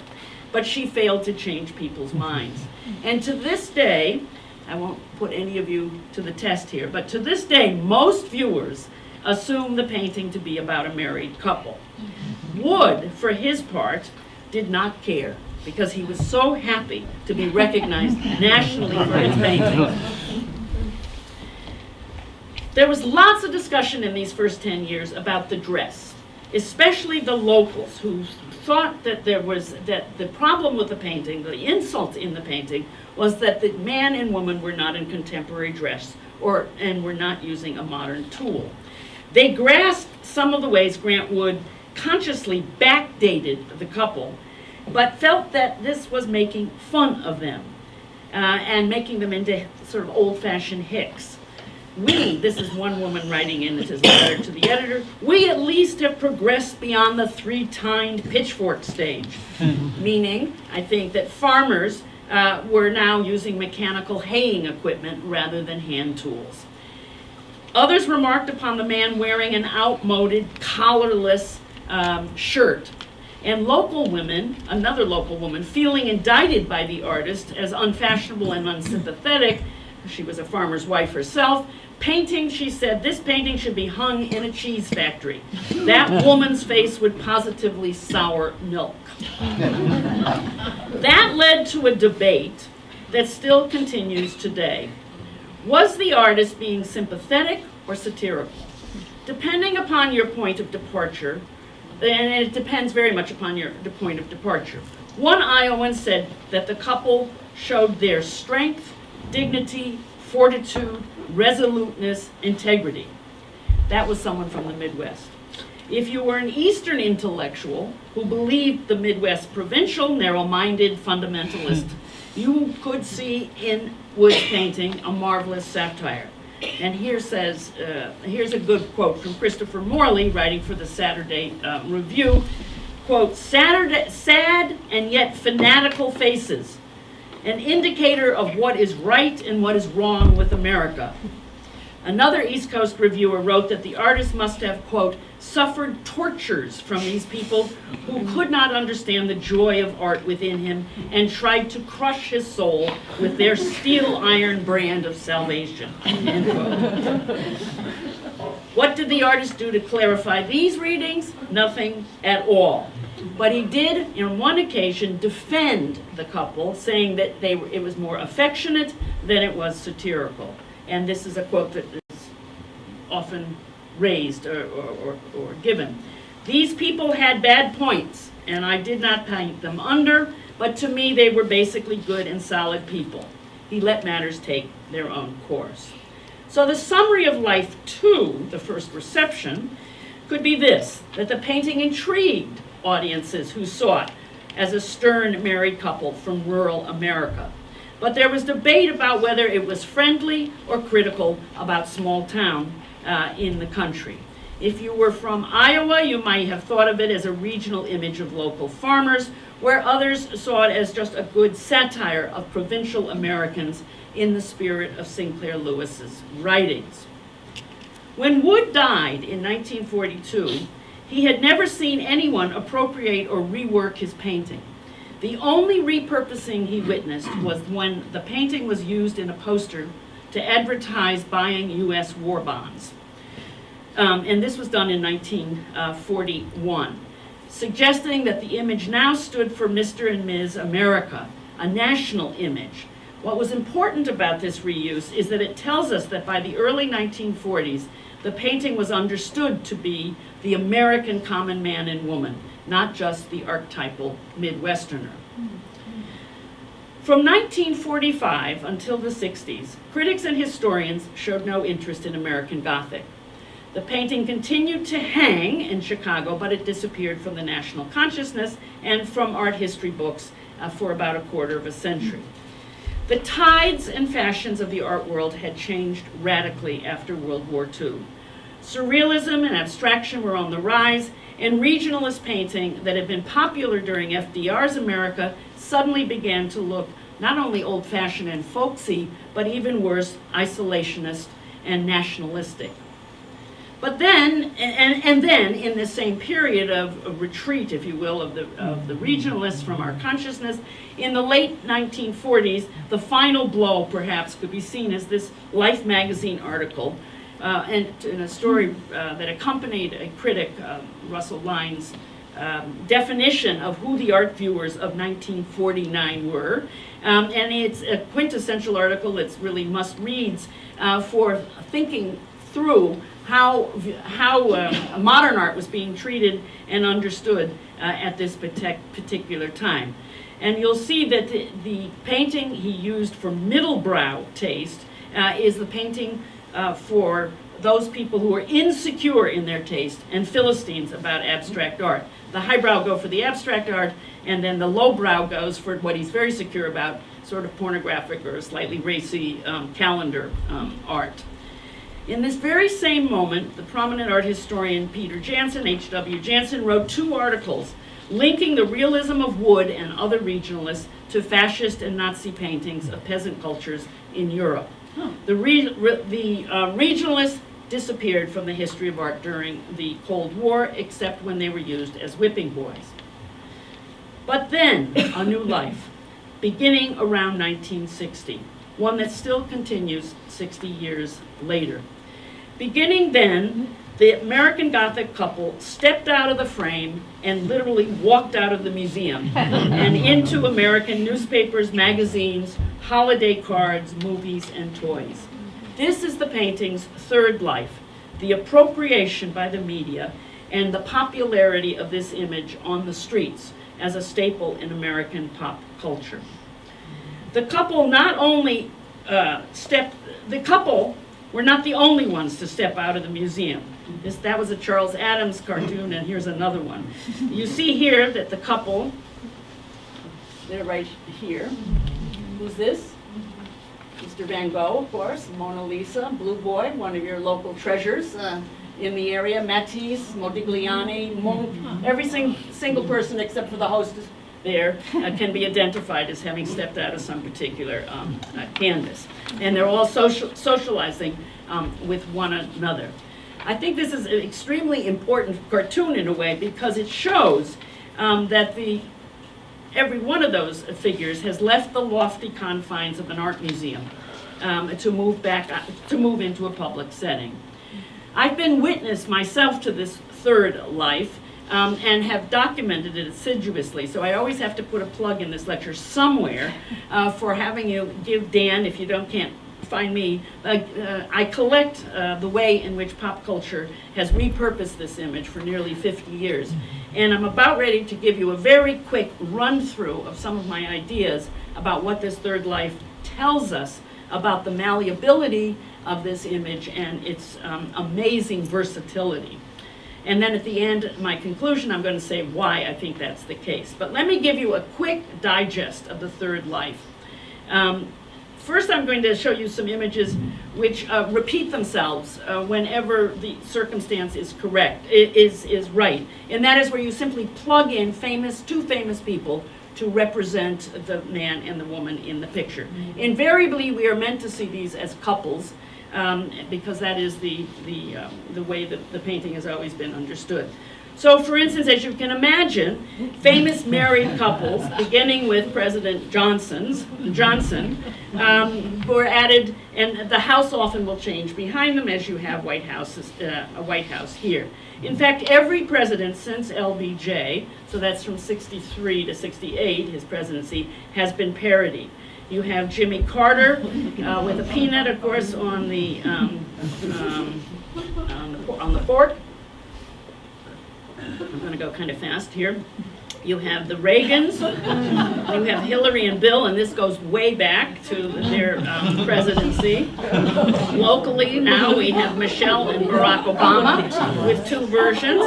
But she failed to change people's minds. And to this day, I won't put any of you to the test here, but to this day, most viewers assume the painting to be about a married couple. Wood, for his part, did not care, because he was so happy to be recognized nationally for his painting. There was lots of discussion in these first 10 years about the dress, especially the locals who thought that the problem with the painting, the insult in the painting, was that the man and woman were not in contemporary dress and were not using a modern tool. They grasped some of the ways Grant Wood consciously backdated the couple, but felt that this was making fun of them and making them into sort of old-fashioned hicks. This is one woman writing in this letter to the editor, we at least have progressed beyond the 3-tined pitchfork stage. Meaning, I think that farmers were now using mechanical haying equipment rather than hand tools. Others remarked upon the man wearing an outmoded, collarless shirt. And local women, another local woman, feeling indicted by the artist as unfashionable and unsympathetic, she was a farmer's wife herself, painting, she said, this painting should be hung in a cheese factory. That woman's face would positively sour milk. That led to a debate that still continues today. Was the artist being sympathetic or satirical? Depending upon your point of departure, and it depends very much upon the point of departure. One Iowan said that the couple showed their strength, dignity, fortitude, resoluteness, integrity. That was someone from the Midwest. If you were an Eastern intellectual who believed the Midwest provincial, narrow-minded, fundamentalist, you could see in Wood's painting a marvelous satire. And here's a good quote from Christopher Morley, writing for the Saturday Review. Quote, sad and yet fanatical faces, an indicator of what is right and what is wrong with America. Another East Coast reviewer wrote that the artist must have, quote, suffered tortures from these people who could not understand the joy of art within him and tried to crush his soul with their steel iron brand of salvation, end quote. What did the artist do to clarify these readings? Nothing at all. But he did, on one occasion, defend the couple, saying that it was more affectionate than it was satirical. And this is a quote that is often raised or given. These people had bad points, and I did not paint them under, but to me they were basically good and solid people. He let matters take their own course. So the summary of life to the first reception could be this, that the painting intrigued audiences who saw it as a stern married couple from rural America. But there was debate about whether it was friendly or critical about small town in the country. If you were from Iowa, you might have thought of it as a regional image of local farmers, where others saw it as just a good satire of provincial Americans in the spirit of Sinclair Lewis's writings. When Wood died in 1942, he had never seen anyone appropriate or rework his painting. The only repurposing he witnessed was when the painting was used in a poster to advertise buying U.S. war bonds. And this was done in 1941, suggesting that the image now stood for Mr. and Ms. America, a national image. What was important about this reuse is that it tells us that by the early 1940s, the painting was understood to be the American common man and woman, not just the archetypal Midwesterner. From 1945 until the 60s, critics and historians showed no interest in American Gothic. The painting continued to hang in Chicago, but it disappeared from the national consciousness and from art history books for about a quarter of a century. The tides and fashions of the art world had changed radically after World War II. Surrealism and abstraction were on the rise, and regionalist painting that had been popular during FDR's America suddenly began to look not only old-fashioned and folksy, but even worse, isolationist and nationalistic. But then, and then in this same period of retreat, if you will, of the regionalists from our consciousness, in the late 1940s, the final blow perhaps could be seen as this Life magazine article and in a story that accompanied a critic, Russell Lyne's definition of who the art viewers of 1949 were. And it's a quintessential article. It's really must-reads for thinking through how modern art was being treated and understood at this particular time. And you'll see that the painting he used for middle-brow taste is the painting for those people who are insecure in their taste and Philistines about abstract art. The highbrow go for the abstract art, and then the lowbrow goes for what he's very secure about, sort of pornographic or slightly racy calendar art. In this very same moment, the prominent art historian Peter Jansen, H.W. Jansen, wrote 2 articles linking the realism of Wood and other regionalists to fascist and Nazi paintings of peasant cultures in Europe. The regionalists disappeared from the history of art during the Cold War, except when they were used as whipping boys. But then, a new life, beginning around 1960, one that still continues 60 years later. Beginning then, the American Gothic couple stepped out of the frame and literally walked out of the museum and into American newspapers, magazines, holiday cards, movies, and toys. This is the painting's third life, the appropriation by the media and the popularity of this image on the streets as a staple in American pop culture. The couple not only were not the only ones to step out of the museum. That was a Charles Addams cartoon, and here's another one. You see here that the couple, they're right here. Who's this? Mr. Van Gogh, of course, Mona Lisa, Blue Boy, one of your local treasures in the area, Matisse, Modigliani, Munch, every single person except for the hostess there can be identified as having stepped out of some particular canvas. And they're all socializing with one another. I think this is an extremely important cartoon in a way because it shows that every one of those figures has left the lofty confines of an art museum to move into a public setting. I've been witness myself to this third life and have documented it assiduously. So I always have to put a plug in this lecture somewhere for having you give Dan, if you can't find me, I collect the way in which pop culture has repurposed this image for nearly 50 years. And I'm about ready to give you a very quick run through of some of my ideas about what this third life tells us about the malleability of this image and its amazing versatility. And then at the end, my conclusion, I'm going to say why I think that's the case. But let me give you a quick digest of the third life. first I'm going to show you some images which repeat themselves whenever the circumstance is correct, is right. And that is where you simply plug in two famous people to represent the man and the woman in the picture. Invariably, we are meant to see these as couples because that is the way that the painting has always been understood. So, for instance, as you can imagine, famous married couples, beginning with President Johnson, were added, and the house often will change behind them as you have a White House here. In fact, every president since LBJ, so that's from 63 to 68, his presidency, has been parodied. You have Jimmy Carter with a peanut, of course, on the fork. I'm going to go kind of fast here. You have the Reagans, you have Hillary and Bill, and this goes way back to their presidency. Locally now we have Michelle and Barack Obama with two versions.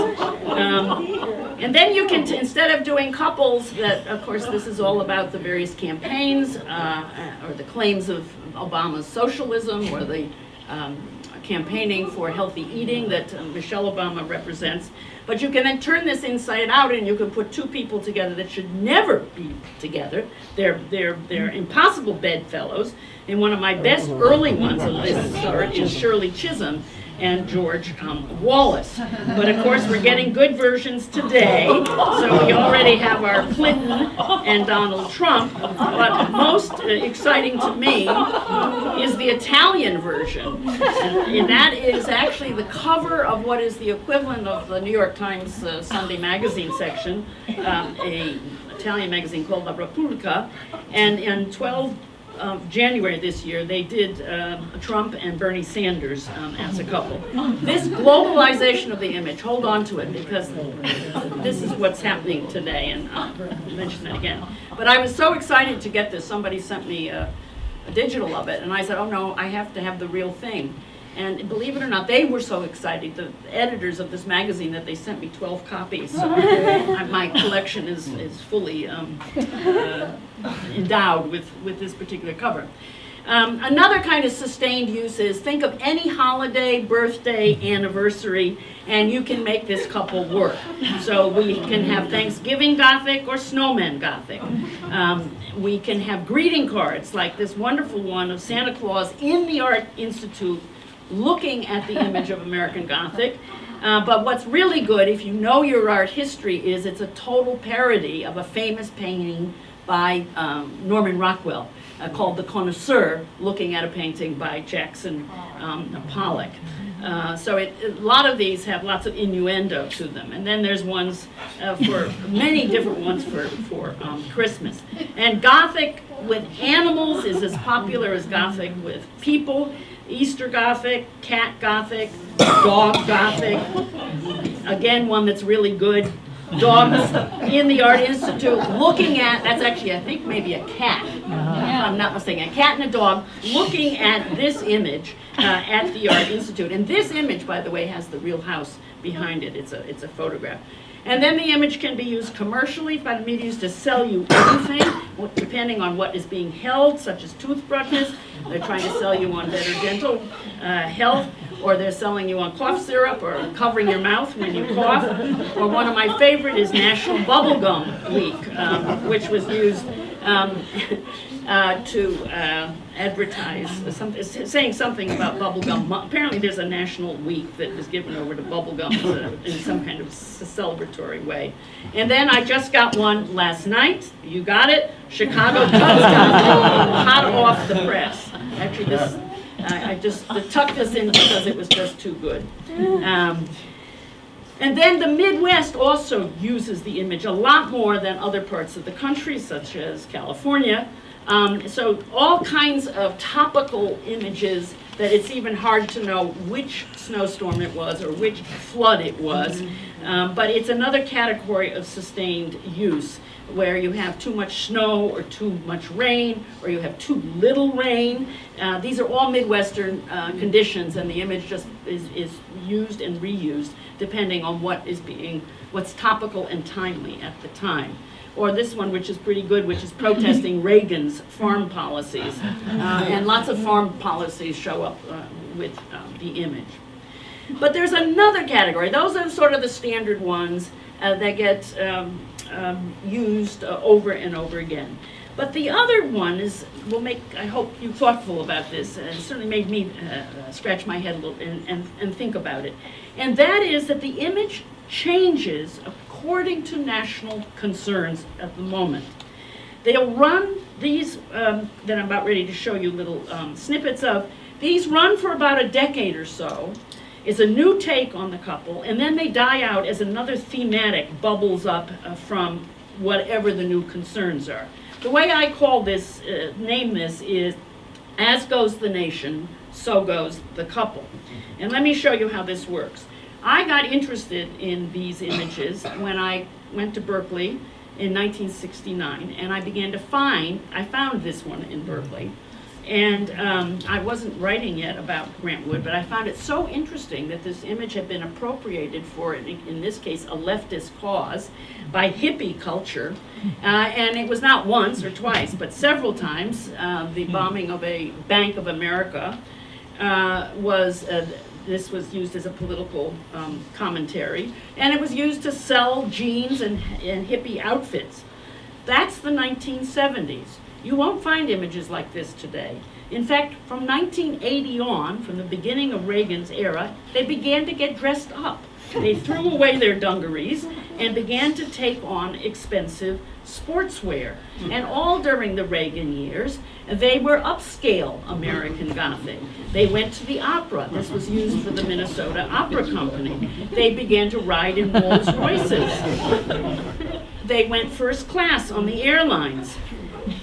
And then you can, instead of doing couples, that of course this is all about the various campaigns or the claims of Obama's socialism or the campaigning for healthy eating that Michelle Obama represents. But you can then turn this inside out and you can put two people together that should never be together. They're impossible bedfellows. And one of my best early ones of this sort is Shirley Chisholm and George Wallace. But of course we're getting good versions today, so we already have our Clinton and Donald Trump, but most exciting to me is the Italian version. And that is actually the cover of what is the equivalent of the New York Times Sunday magazine section, a Italian magazine called La Repubblica, and in January this year, they did Trump and Bernie Sanders as a couple. This globalization of the image, hold on to it because this is what's happening today, and I'll mention that again. But I was so excited to get this. Somebody sent me a digital of it, and I said, oh no, I have to have the real thing. And believe it or not, they were so excited, the editors of this magazine, that they sent me 12 copies. So my collection is fully endowed with this particular cover. Another kind of sustained use is, think of any holiday, birthday, anniversary, and you can make this couple work. So we can have Thanksgiving Gothic or Snowman Gothic. We can have greeting cards, like this wonderful one of Santa Claus in the Art Institute looking at the image of American Gothic. But what's really good, if you know your art history, is it's a total parody of a famous painting by Norman Rockwell called The Connoisseur, looking at a painting by Jackson Pollock. So a lot of these have lots of innuendo to them. And then there's ones for many different ones for Christmas. And Gothic with animals is as popular as Gothic with people. Easter Gothic, cat Gothic, dog Gothic. Again, one that's really good. Dogs in the Art Institute looking at, that's actually, I think, maybe a cat, if I'm not mistaken, a cat and a dog looking at this image at the Art Institute. And this image, by the way, has the real house behind it. It's a photograph. And then the image can be used commercially by the media to sell you anything, depending on what is being held, such as toothbrushes. They're trying to sell you on better dental health, or they're selling you on cough syrup, or covering your mouth when you cough. Or one of my favorite is National Bubblegum Week, which was used to advertise, saying something about bubblegum. Apparently there's a national week that is given over to bubblegum in some kind of celebratory way. And then I just got one last night. You got it? Chicago Cubs hot off the press. Actually, this I just tucked this in because it was just too good. And then the Midwest also uses the image a lot more than other parts of the country, such as California. So all kinds of topical images that it's even hard to know which snowstorm it was or which flood it was. But it's another category of sustained use, where you have too much snow or too much rain, or you have too little rain. These are all Midwestern conditions, and the image just is used and reused depending on what's topical and timely at the time. Or this one, which is pretty good, which is protesting Reagan's farm policies. And lots of farm policies show up with the image. But there's another category. Those are sort of the standard ones that get used over and over again. But the other one will make, I hope, you thoughtful about this. It certainly made me scratch my head a little and think about it. And that is that the image changes according to national concerns at the moment. They'll run these, that I'm about ready to show you little snippets of. These run for about a decade or so. It's a new take on the couple, and then they die out as another thematic bubbles up from whatever the new concerns are. The way I call this, name this, is as goes the nation, so goes the couple. And let me show you how this works. I got interested in these images when I went to Berkeley in 1969, and I found this one in Berkeley. And I wasn't writing yet about Grant Wood, but I found it so interesting that this image had been appropriated for, in this case, a leftist cause by hippie culture. And it was not once or twice, but several times. The bombing of a Bank of America this was used as a political commentary. And it was used to sell jeans and hippie outfits. That's the 1970s. You won't find images like this today. In fact, from 1980 on, from the beginning of Reagan's era, they began to get dressed up. They threw away their dungarees and began to take on expensive sportswear. And all during the Reagan years, they were upscale American Gothic. They went to the opera. This was used for the Minnesota Opera Company. They began to ride in Rolls Royces. They went first class on the airlines.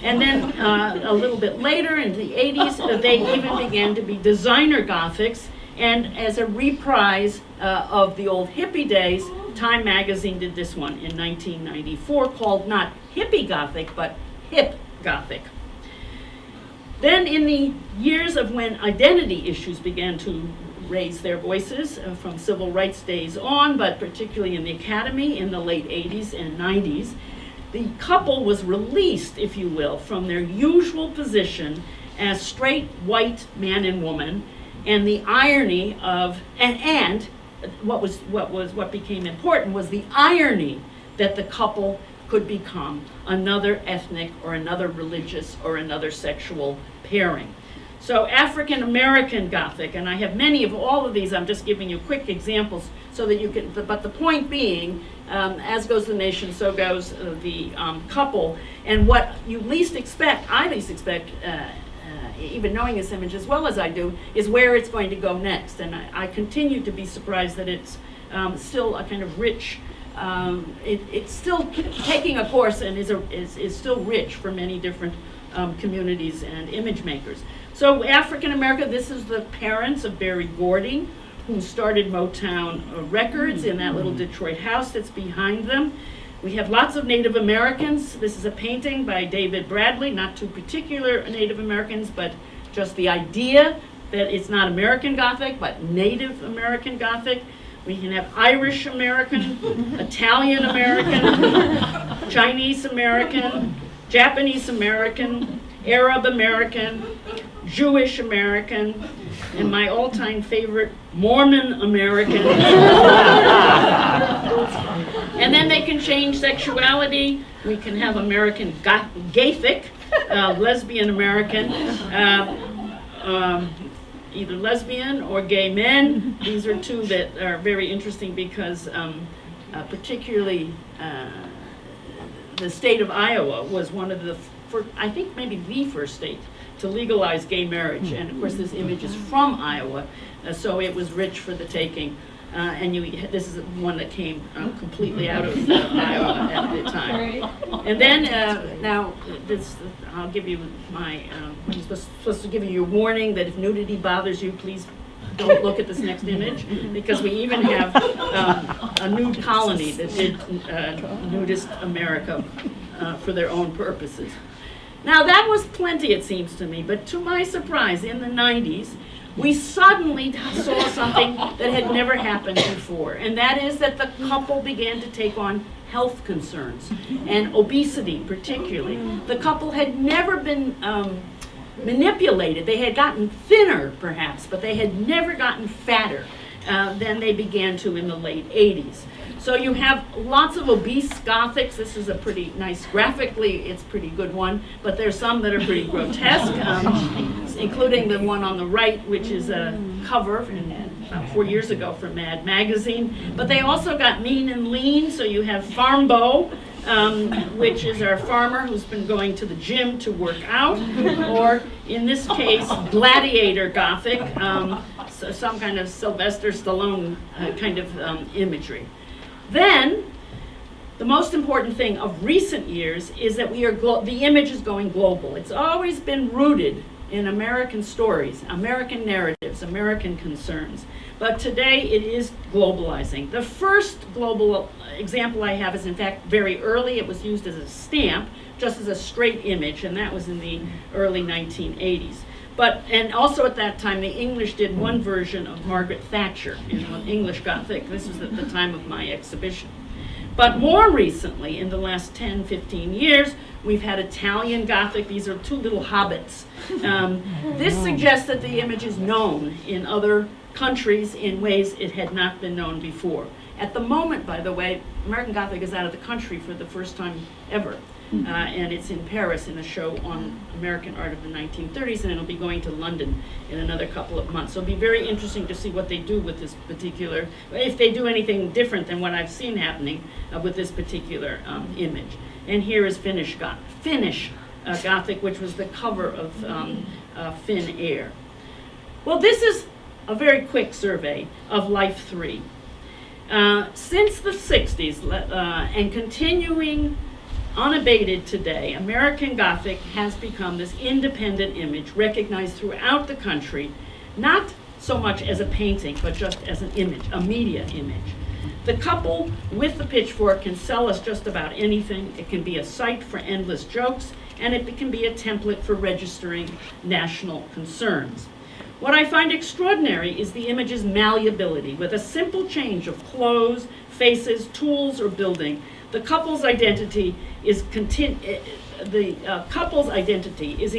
And then a little bit later, in the 80s, they even began to be designer Gothics. And as a reprise of the old hippie days, Time magazine did this one in 1994, called not hippie Gothic, but hip Gothic. Then in the years of when identity issues began to raise their voices from civil rights days on, but particularly in the academy in the late 80s and 90s, the couple was released, if you will, from their usual position as straight white man and woman, and the irony of and what became important was the irony that the couple could become another ethnic or another religious or another sexual pairing. So African American Gothic, and I have many of all of these, I'm just giving you quick examples so that you can, but the point being, as goes the nation, so goes the couple. And what you least expect, I least expect, even knowing this image as well as I do, is where it's going to go next. And I continue to be surprised that it's still a kind of rich, it's still taking a course and is still rich for many different communities and image makers. So African America, this is the parents of Berry Gordy, who started Motown Records in that little Detroit house that's behind them. We have lots of Native Americans. This is a painting by David Bradley, not two particular Native Americans, but just the idea that it's not American Gothic, but Native American Gothic. We can have Irish American, Italian American, Chinese American, Japanese American, Arab American, Jewish American, and my all-time favorite, Mormon American. And then they can change sexuality. We can have American Gothic, lesbian American, either lesbian or gay men. These are two that are very interesting because particularly the state of Iowa was one of the, I think maybe the first state to legalize gay marriage. And of course this image is from Iowa, so it was rich for the taking. And this is one that came completely out of Iowa at the time. And then now this, I'll give you my. I'm supposed to give you your warning that if nudity bothers you, please don't look at this next image, because we even have a nude colony that did nudist America for their own purposes. Now that was plenty, it seems to me, but to my surprise, in the 90s, we suddenly saw something that had never happened before, and that is that the couple began to take on health concerns, and obesity particularly. The couple had never been manipulated. They had gotten thinner, perhaps, but they had never gotten fatter than they began to in the late 80s. So you have lots of obese Gothics. This is a pretty nice, graphically, it's a pretty good one, but there's some that are pretty grotesque, including the one on the right, which is a cover about 4 years ago for Mad Magazine. But they also got mean and lean, so you have Farmbo, which is our farmer who's been going to the gym to work out, or in this case, Gladiator Gothic, so some kind of Sylvester Stallone kind of imagery. Then, the most important thing of recent years is that the image is going global. It's always been rooted in American stories, American narratives, American concerns. But today it is globalizing. The first global example I have is in fact very early. It was used as a stamp, just as a straight image, and that was in the early 1980s. And also at that time, the English did one version of Margaret Thatcher in English Gothic. This was at the time of my exhibition. But more recently, in the last 10, 15 years, we've had Italian Gothic. These are two little hobbits. This suggests that the image is known in other countries in ways it had not been known before. At the moment, by the way, American Gothic is out of the country for the first time ever. And it's in Paris in a show on American art of the 1930s, and it'll be going to London in another couple of months. So it'll be very interesting to see what they do with this particular, if they do anything different than what I've seen happening with this particular image. And here is Finnish Gothic, which was the cover of Thin Air. Well, this is a very quick survey of Life 3. Since the 60s and continuing unabated today, American Gothic has become this independent image recognized throughout the country, not so much as a painting, but just as an image, a media image. The couple with the pitchfork can sell us just about anything. It can be a site for endless jokes, and it can be a template for registering national concerns. What I find extraordinary is the image's malleability. With a simple change of clothes, faces, tools, or building, the couple's identity is in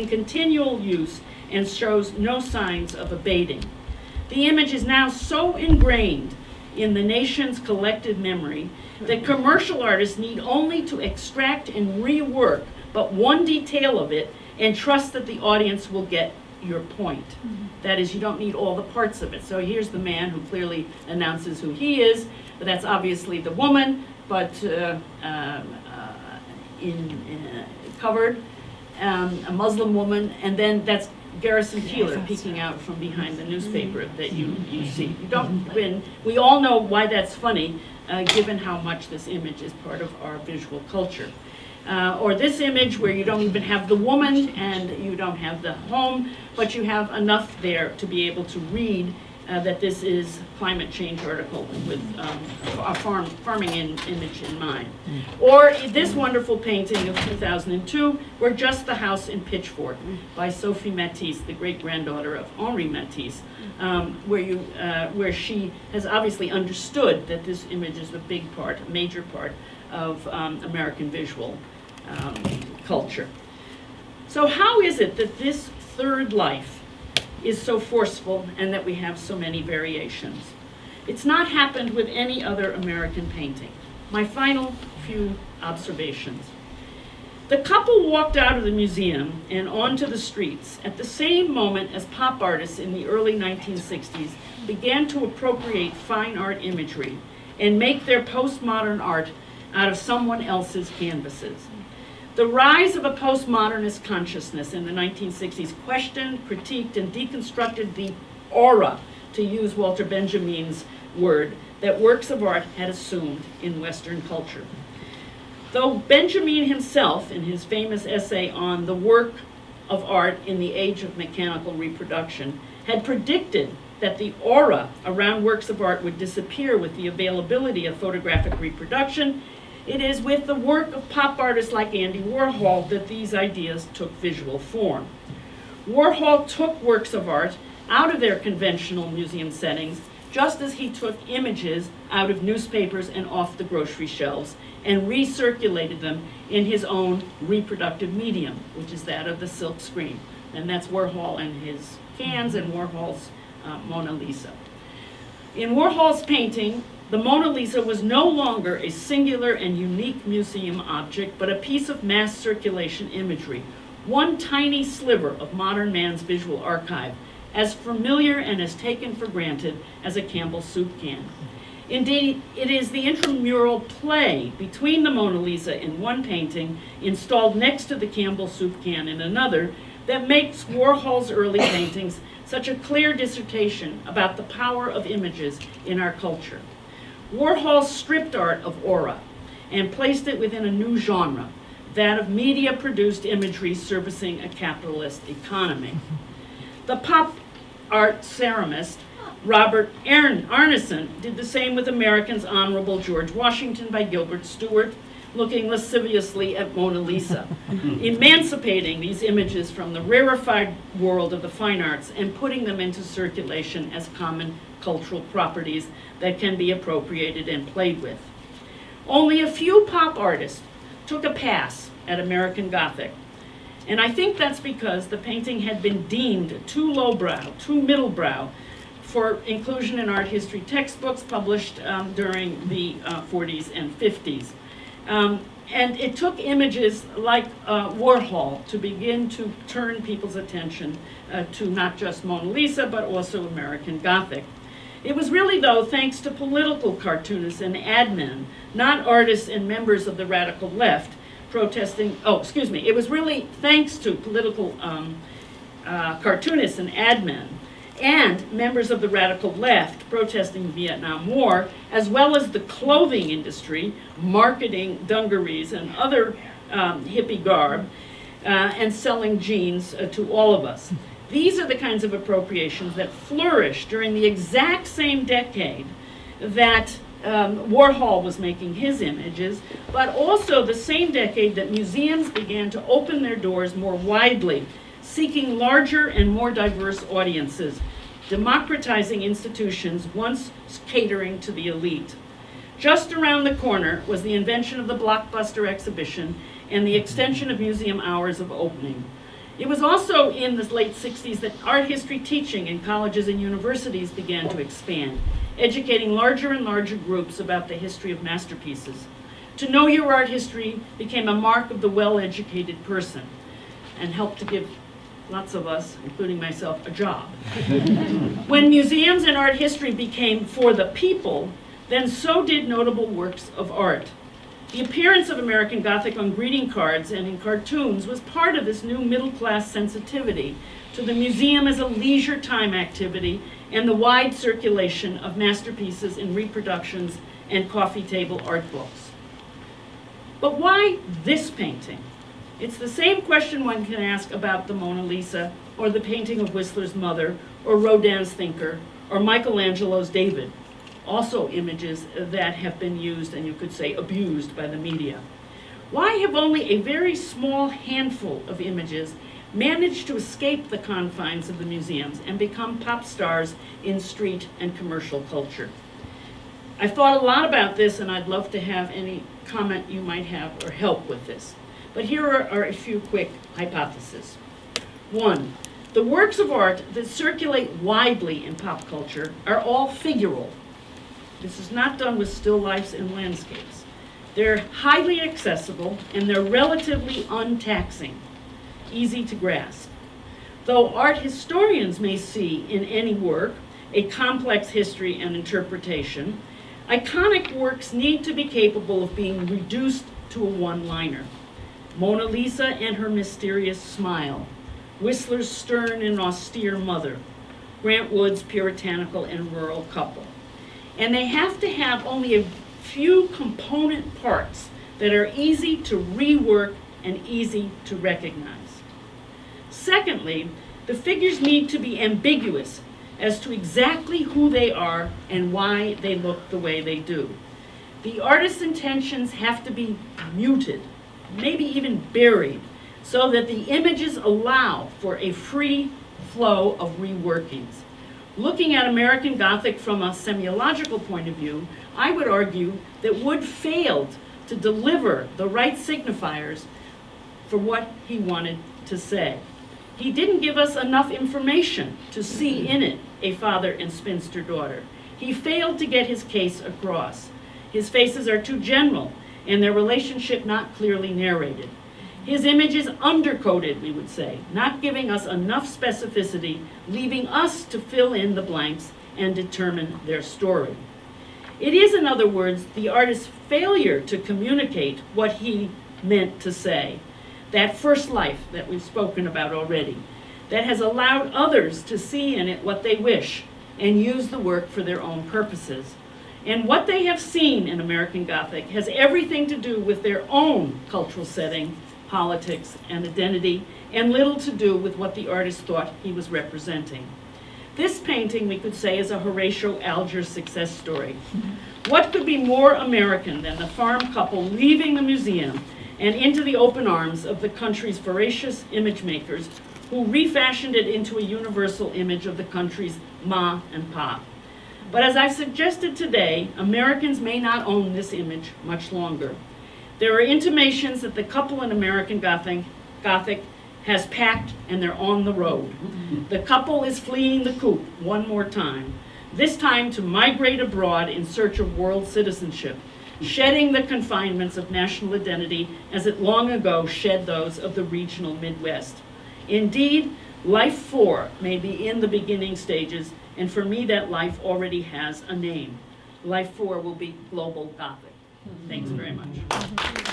continual use and shows no signs of abating. The image is now so ingrained in the nation's collective memory that commercial artists need only to extract and rework but one detail of it and trust that the audience will get your point. That is, you don't need all the parts of it. So here's the man who clearly announces who he is, but that's obviously the woman, but covered, a Muslim woman, and then that's Garrison Keillor peeking out from behind the newspaper that you see. We all know why that's funny, given how much this image is part of our visual culture. Or this image where you don't even have the woman and you don't have the home, but you have enough there to be able to read that this is a climate change article with a farming image in mind. Or this wonderful painting of 2002, where just the house in Pitchfork by Sophie Matisse, the great-granddaughter of Henri Matisse, where she has obviously understood that this image is a major part of American visual culture. So how is it that this third life is so forceful and that we have so many variations? It's not happened with any other American painting. My final few observations. The couple walked out of the museum and onto the streets at the same moment as pop artists in the early 1960s began to appropriate fine art imagery and make their postmodern art out of someone else's canvases. The rise of a postmodernist consciousness in the 1960s questioned, critiqued, and deconstructed the aura, to use Walter Benjamin's word, that works of art had assumed in Western culture. Though Benjamin himself, in his famous essay on the work of art in the age of mechanical reproduction, had predicted that the aura around works of art would disappear with the availability of photographic reproduction, it is with the work of pop artists like Andy Warhol that these ideas took visual form. Warhol took works of art out of their conventional museum settings, just as he took images out of newspapers and off the grocery shelves and recirculated them in his own reproductive medium, which is that of the silk screen. And that's Warhol and his cans and Warhol's Mona Lisa. In Warhol's painting, the Mona Lisa was no longer a singular and unique museum object, but a piece of mass circulation imagery, one tiny sliver of modern man's visual archive, as familiar and as taken for granted as a Campbell soup can. Indeed, it is the intramural play between the Mona Lisa in one painting, installed next to the Campbell soup can in another, that makes Warhol's early paintings such a clear dissertation about the power of images in our culture. Warhol stripped art of aura and placed it within a new genre, that of media-produced imagery servicing a capitalist economy. The pop art ceramist Robert Arneson did the same with American's Honorable George Washington by Gilbert Stuart, looking lasciviously at Mona Lisa, emancipating these images from the rarefied world of the fine arts and putting them into circulation as common cultural properties that can be appropriated and played with. Only a few pop artists took a pass at American Gothic, and I think that's because the painting had been deemed too lowbrow, too middlebrow, for inclusion in art history textbooks published during the 40s and 50s. And it took images like Warhol to begin to turn people's attention to not just Mona Lisa, but also American Gothic. It was really, though, thanks to political cartoonists and ad men, not artists and members of the radical left protesting, it was really thanks to political cartoonists and ad men and members of the radical left protesting the Vietnam War, as well as the clothing industry, marketing dungarees and other hippie garb, and selling jeans to all of us. These are the kinds of appropriations that flourished during the exact same decade that Warhol was making his images, but also the same decade that museums began to open their doors more widely, seeking larger and more diverse audiences, democratizing institutions once catering to the elite. Just around the corner was the invention of the Blockbuster exhibition and the extension of museum hours of opening. It was also in the late 60s that art history teaching in colleges and universities began to expand, educating larger and larger groups about the history of masterpieces. To know your art history became a mark of the well-educated person and helped to give lots of us, including myself, a job. When museums and art history became for the people, then so did notable works of art. The appearance of American Gothic on greeting cards and in cartoons was part of this new middle-class sensitivity to the museum as a leisure time activity and the wide circulation of masterpieces in reproductions and coffee table art books. But why this painting? It's the same question one can ask about the Mona Lisa, or the painting of Whistler's Mother, or Rodin's Thinker, or Michelangelo's David, also images that have been used and you could say abused by the media. Why have only a very small handful of images managed to escape the confines of the museums and become pop stars in street and commercial culture? I've thought a lot about this, and I'd love to have any comment you might have or help with this. But here are a few quick hypotheses. One, the works of art that circulate widely in pop culture are all figural. This is not done with still lifes and landscapes. They're highly accessible and they're relatively untaxing, easy to grasp. Though art historians may see in any work a complex history and interpretation, iconic works need to be capable of being reduced to a one-liner. Mona Lisa and her mysterious smile, Whistler's stern and austere mother, Grant Wood's puritanical and rural couple. And they have to have only a few component parts that are easy to rework and easy to recognize. Secondly, the figures need to be ambiguous as to exactly who they are and why they look the way they do. The artist's intentions have to be muted, maybe even buried, so that the images allow for a free flow of reworkings. Looking at American Gothic from a semiological point of view, I would argue that Wood failed to deliver the right signifiers for what he wanted to say. He didn't give us enough information to see in it a father and spinster daughter. He failed to get his case across. His faces are too general and their relationship not clearly narrated. His image is undercoded, we would say, not giving us enough specificity, leaving us to fill in the blanks and determine their story. It is, in other words, the artist's failure to communicate what he meant to say, that first life that we've spoken about already, that has allowed others to see in it what they wish and use the work for their own purposes. And what they have seen in American Gothic has everything to do with their own cultural setting, politics, and identity, and little to do with what the artist thought he was representing. This painting, we could say, is a Horatio Alger success story. What could be more American than the farm couple leaving the museum and into the open arms of the country's voracious image makers who refashioned it into a universal image of the country's ma and pa? But as I've suggested today, Americans may not own this image much longer. There are intimations that the couple in American Gothic has packed and they're on the road. The couple is fleeing the coop one more time, this time to migrate abroad in search of world citizenship, shedding the confinements of national identity as it long ago shed those of the regional Midwest. Indeed, life 4 may be in the beginning stages, and for me that life already has a name. Life 4 will be Global Gothic. Thanks very much.